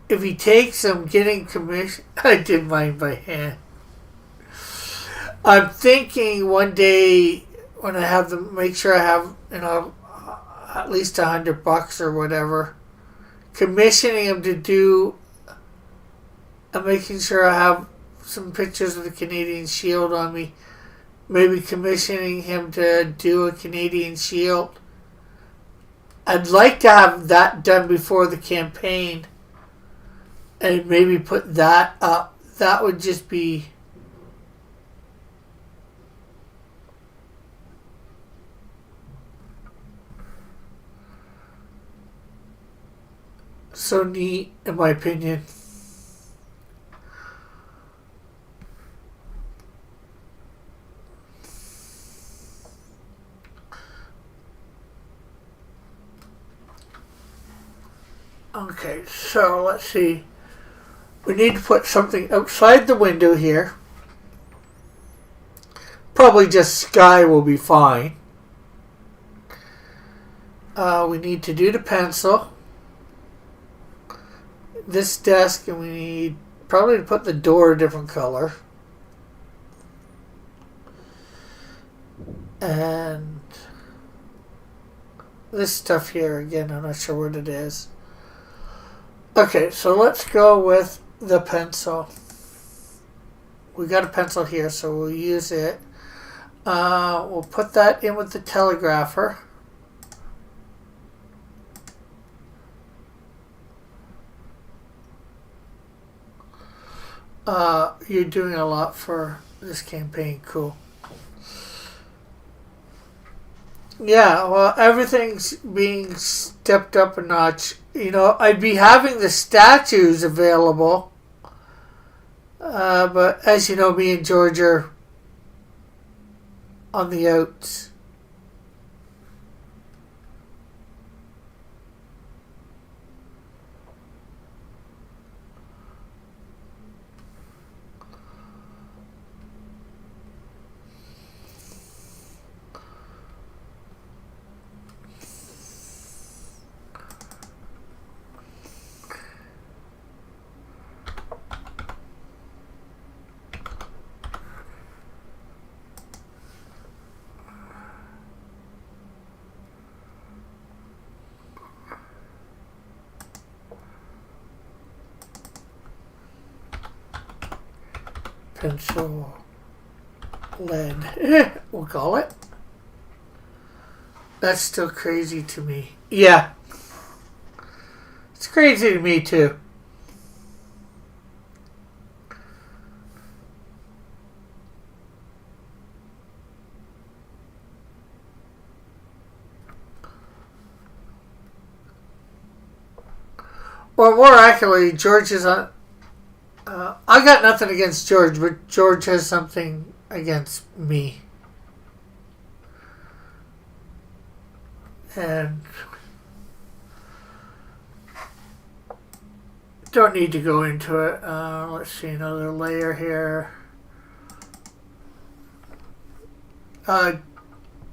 A: if he takes them getting commission. I did mine by hand. I'm thinking one day when I have them, make sure I have, at least $100 or whatever, commissioning him to do, and making sure I have some pictures of the Canadian Shield on me. Maybe commissioning him to do a Canadian Shield. I'd like to have that done before the campaign, and maybe put that up. That would just be so neat, in my opinion. Okay, so let's see. We need to put something outside the window here. Probably just sky will be fine. We need to do the pencil. This desk, and we need probably to put the door a different color. And this stuff here, again, I'm not sure what it is. Okay, so let's go with the pencil. We got a pencil here, so we'll use it. We'll put that in with the telegrapher. You're doing a lot for this campaign. Cool. Yeah, well, everything's being stepped up a notch. I'd be having the statues available. But as you know, me and George are on the outs. Pencil lead, we'll call it. That's still crazy to me. Yeah. It's crazy to me too. Well, more accurately, George is on. I got nothing against George, but George has something against me. And don't need to go into it. Let's see, another layer here.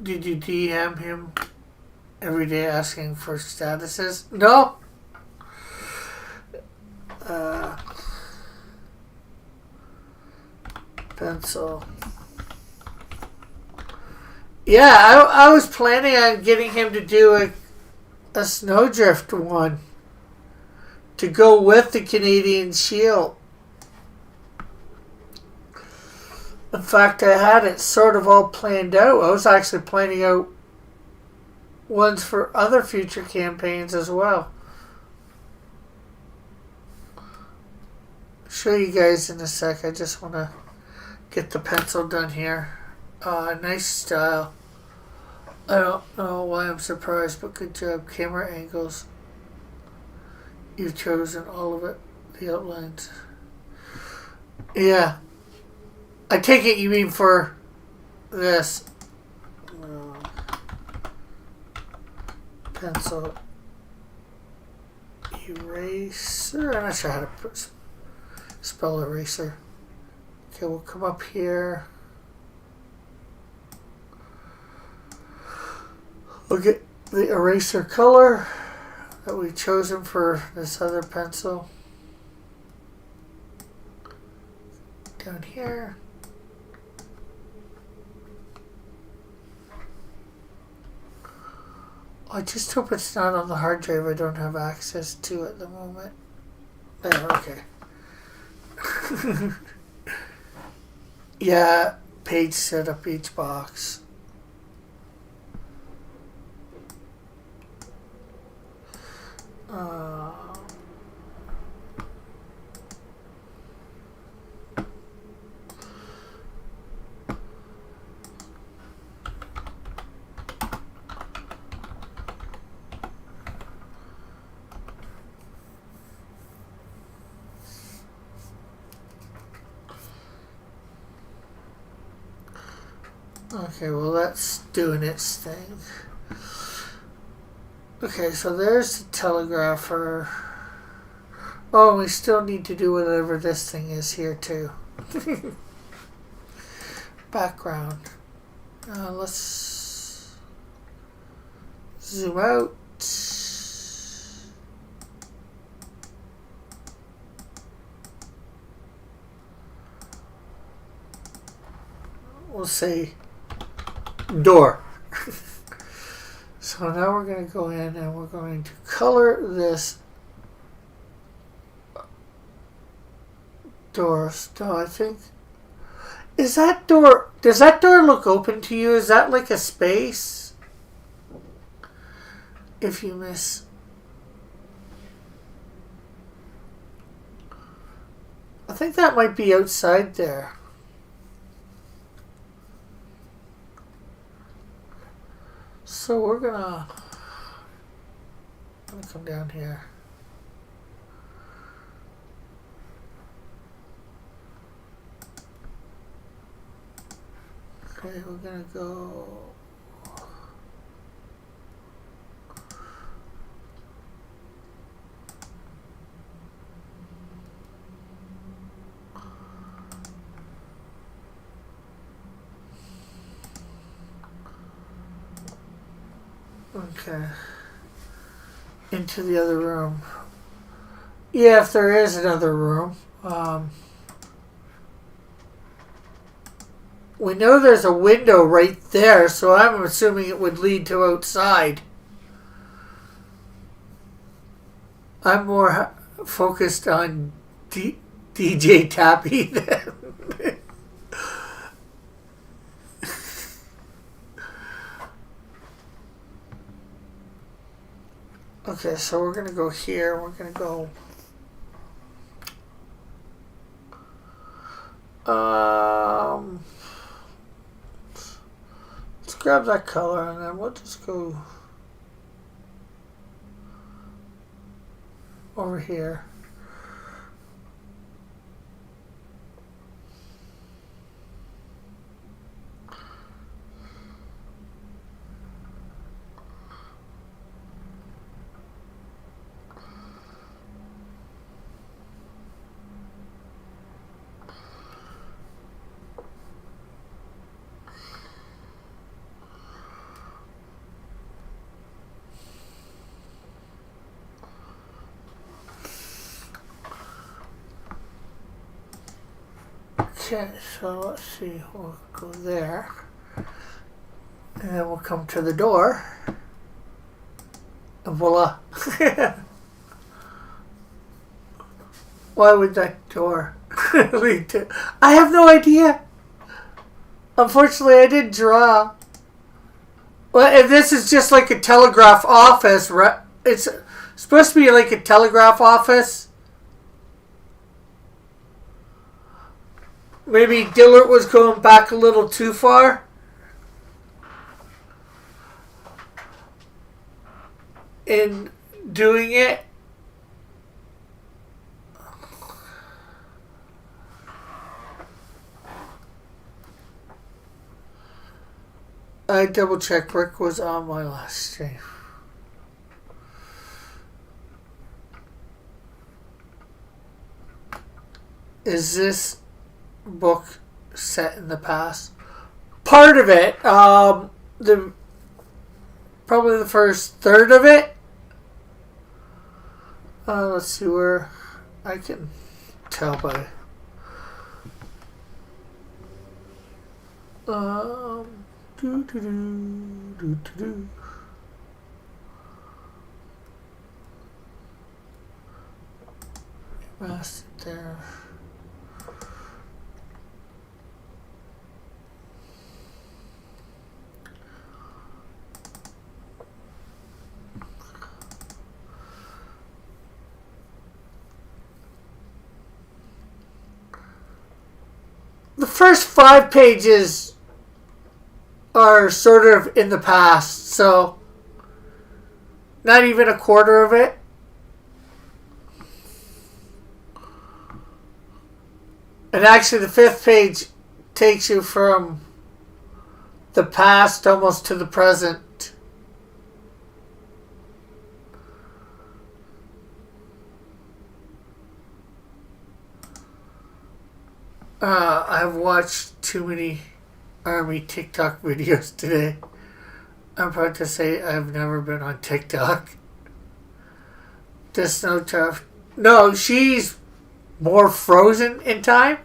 A: Did you DM him every day asking for statuses? No. Pencil. Yeah, I was planning on getting him to do a Snowdrift one to go with the Canadian Shield. In fact, I had it sort of all planned out. I was actually planning out ones for other future campaigns as well. I'll show you guys in a sec. I just want to get the pencil done here. Nice style. I don't know why I'm surprised, but good job. Camera angles. You've chosen all of it. The outlines. Yeah. I take it you mean for this. Pencil. Eraser. I'm not sure how to spell eraser. Okay, we'll come up here. We'll get the eraser color that we've chosen for this other pencil. Down here. I just hope it's not on the hard drive I don't have access to at the moment. There, okay. Yeah, page set up each box. Okay, well that's doing its thing. Okay, so there's the telegrapher. Oh, we still need to do whatever this thing is here too. Background. Let's zoom out. We'll say door. So now we're going to go in and we're going to color this door. So I think, is that door, does that door look open to you? Is that like a space? If you miss. I think that might be outside there. So we're gonna come down here. Okay, we're gonna go. Okay. Into the other room. Yeah, if there is another room. We know there's a window right there, so I'm assuming it would lead to outside. I'm more focused on DJ Tappy than... Okay, so we're going to go here. We're going to go... let's grab that color and then we'll just go over here. Okay, so let's see. We'll go there. And then we'll come to the door. And voila. Why would that door lead to... I have no idea. Unfortunately, I didn't draw. Well, if this is just like a telegraph office, it's supposed to be like a telegraph office. Maybe Dillard was going back a little too far. In doing it. I double checked Rick was on my last stream. Is this book set in the past? Part of it. Probably the first third of it. Let's see where I can tell by. Rest there. The first 5 pages are sort of in the past, so not even a quarter of it. And actually the 5th page takes you from the past almost to the present. I've watched too many Army TikTok videos today. I'm proud to say I've never been on TikTok. Just no tough. No, she's more frozen in time.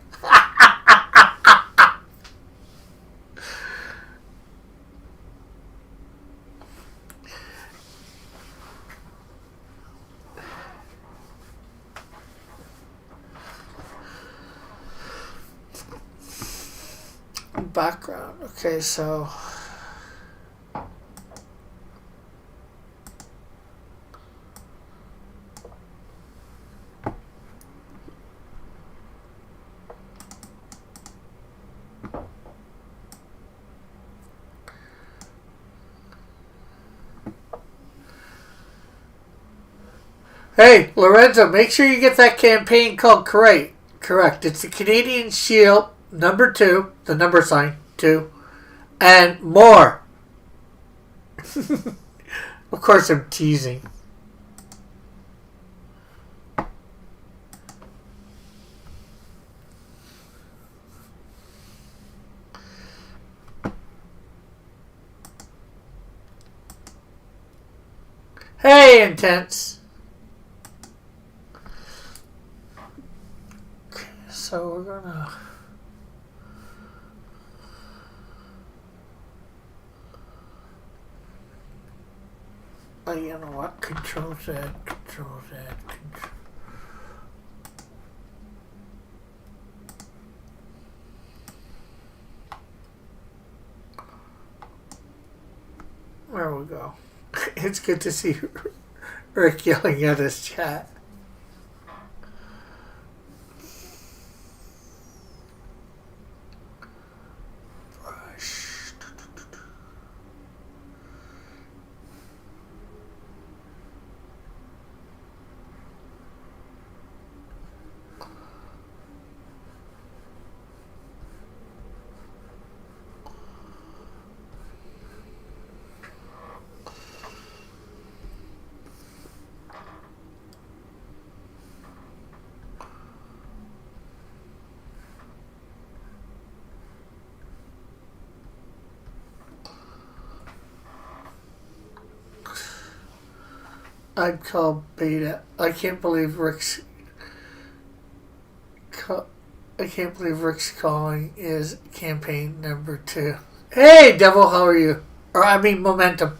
A: Background. Okay, so hey, Lorenzo, make sure you get that campaign called correct. It's the Canadian Shield number 2, the number sign 2, and more. Of course, I'm teasing. Hey, Intense. Okay, so we're gonna. Oh, you know what? Control Z, Control Z, Control. There we go. It's good to see Rick yelling at his chat. I'd call beta. I can't believe Rick's I can't believe Rick's calling is campaign number 2. Hey, Devil, how are you? Or, I mean, Momentum.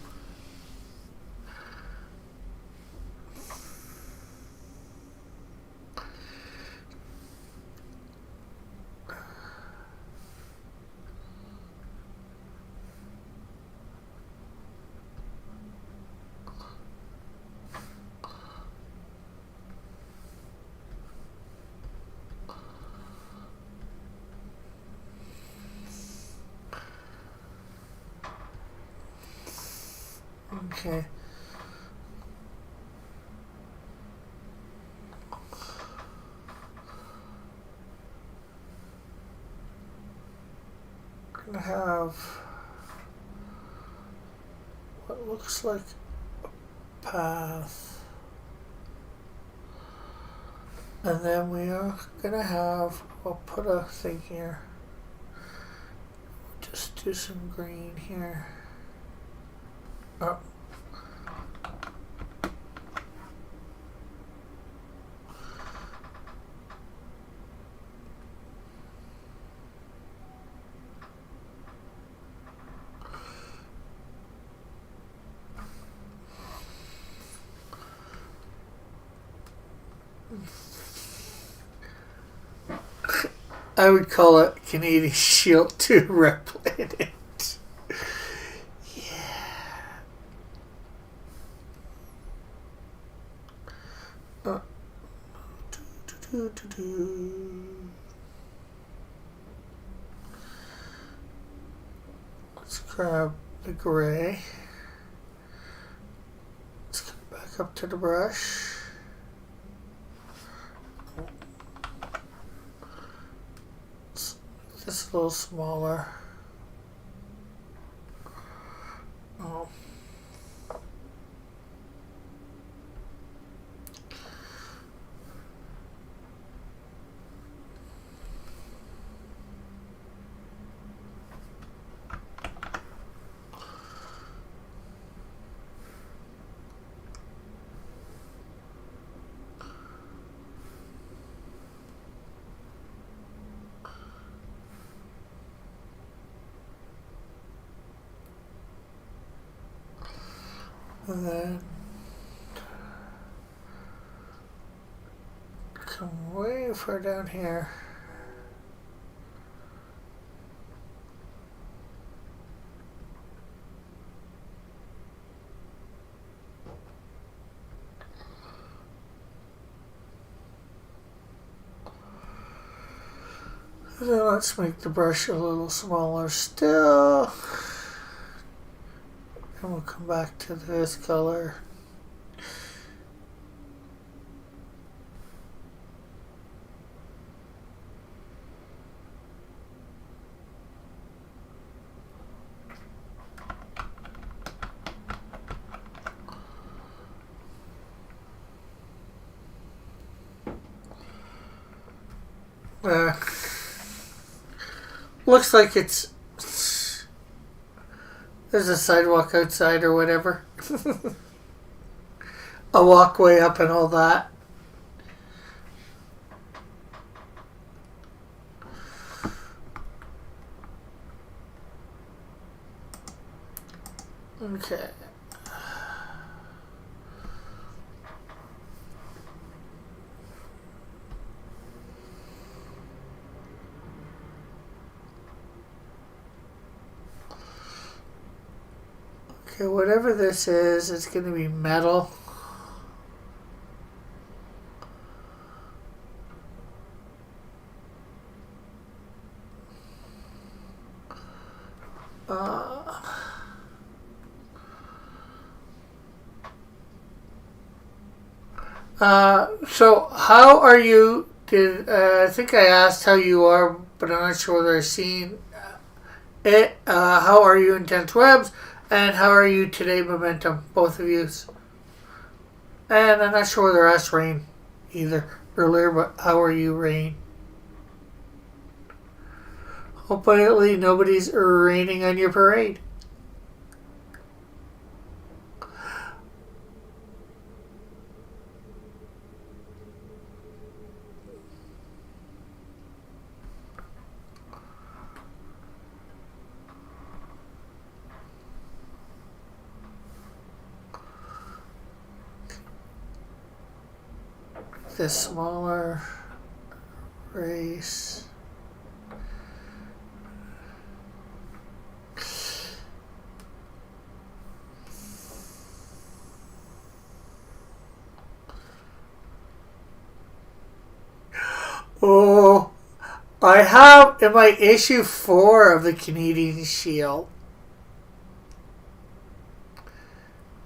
A: Okay. We're gonna have what looks like a path. And then we are gonna have, I'll put a thing here. Just do some green here. Oh. I would call it Canadian Shield 2 Red Planet. Let's grab the gray. Let's get back up to the brush. This a little smaller. Oh. And then come way far down here. And then let's make the brush a little smaller still. And we'll come back to this color. Looks like it's there's a sidewalk outside or whatever. A walkway up and all that. Okay. Okay, whatever this is, it's going to be metal. So how are you? I think I asked how you are, but I'm not sure whether I've seen it. How are you, Intense Webs? And how are you today, Momentum? Both of you. And I'm not sure whether I asked Rain either earlier, but how are you, Rain? Hopefully nobody's raining on your parade. this smaller. Race. Oh, I have in my issue 4 of the Canadian Shield.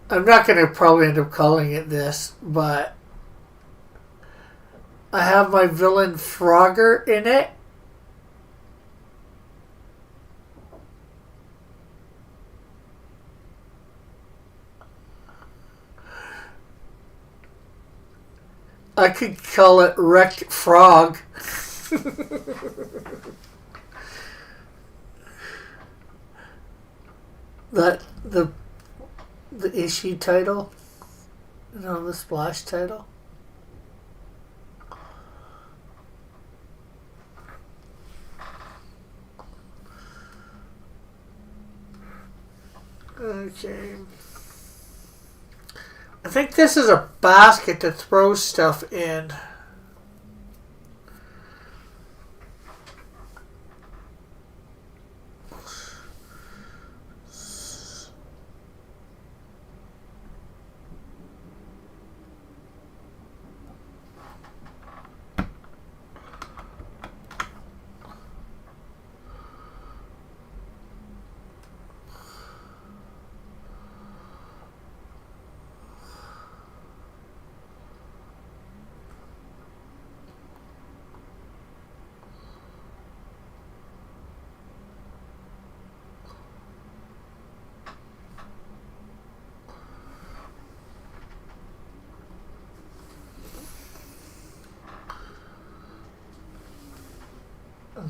A: I'm not going to probably end up calling it this, but I have my villain Frogger in it. I could call it Wrecked Frog. That the issue title, the splash title. Okay. I think this is a basket to throw stuff in.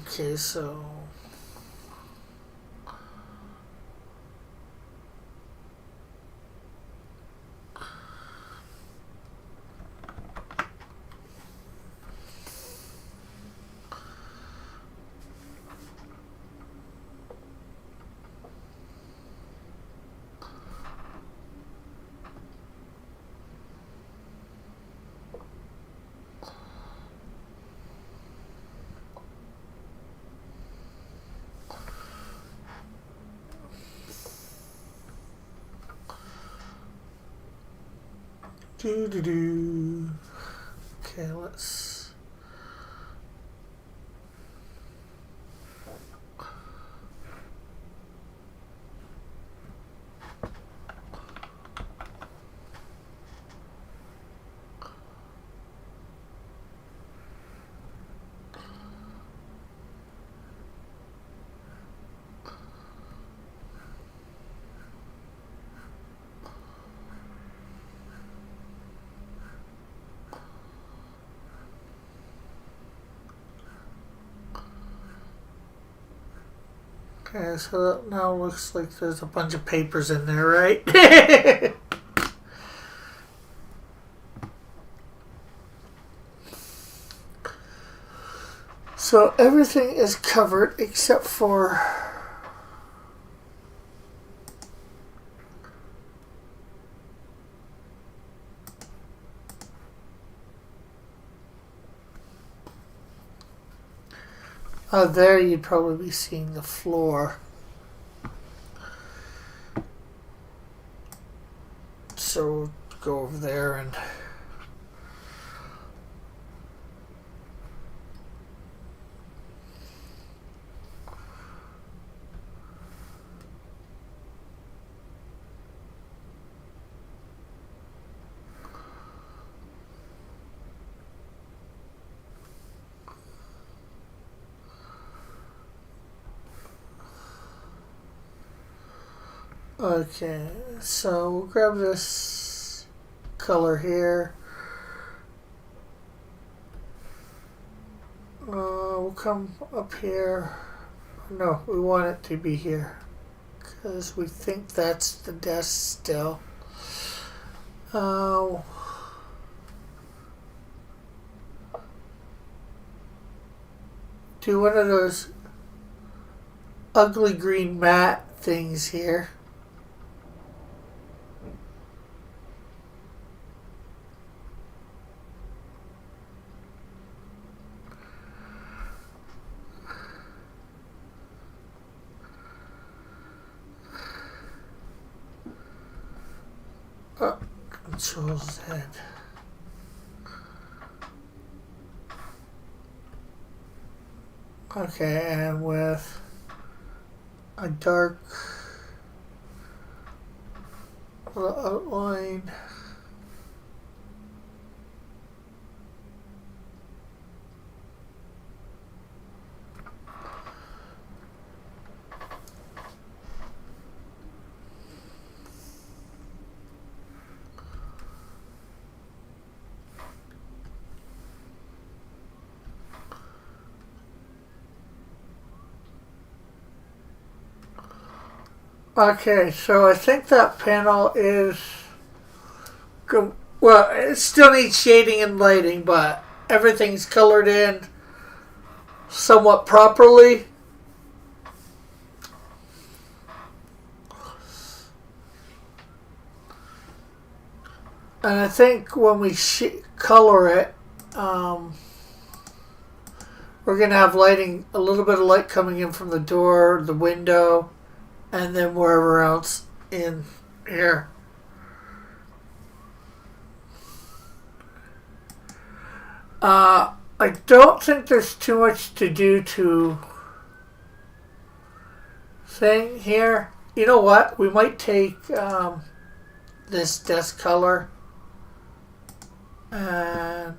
A: Okay, so okay, let's. Okay, so that now looks like there's a bunch of papers in there, right? So everything is covered except for there you'd probably be seeing the floor. So go over there and okay, so we'll grab this color here. We'll come up here. No, we want it to be here because we think that's the desk still. Do one of those ugly green matte things here. Control Z. Okay, and with a dark outline. Okay, so I think that panel is good. Well, it still needs shading and lighting, but everything's colored in somewhat properly. And I think when we color it, we're going to have lighting, a little bit of light coming in from the door, the window, and then wherever else in here. I don't think there's too much to do to thing here. You know what? We might take this desk color and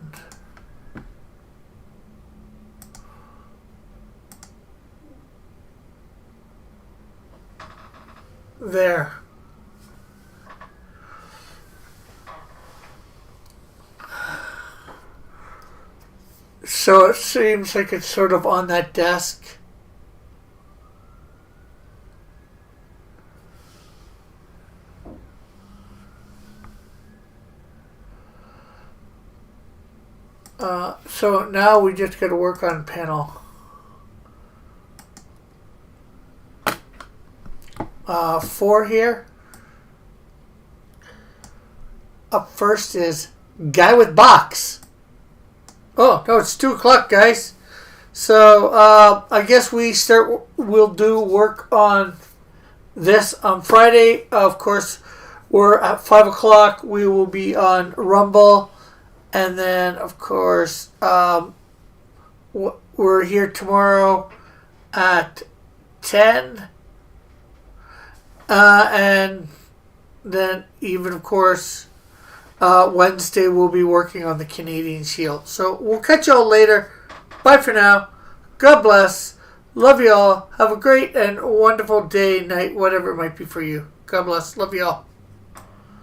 A: there. So it seems like it's sort of on that desk. So now we just got to work on panel 4 here. Up first is Guy with Box. Oh, no, it's 2 o'clock, guys. So, I guess we'll do work on this on Friday. Of course, we're at 5 o'clock. We will be on Rumble. And then, of course, we're here tomorrow at 10. And then even, of course, Wednesday we'll be working on the Canadian Shield. So we'll catch y'all later. Bye for now. God bless. Love y'all. Have a great and wonderful day, night, whatever it might be for you. God bless. Love y'all.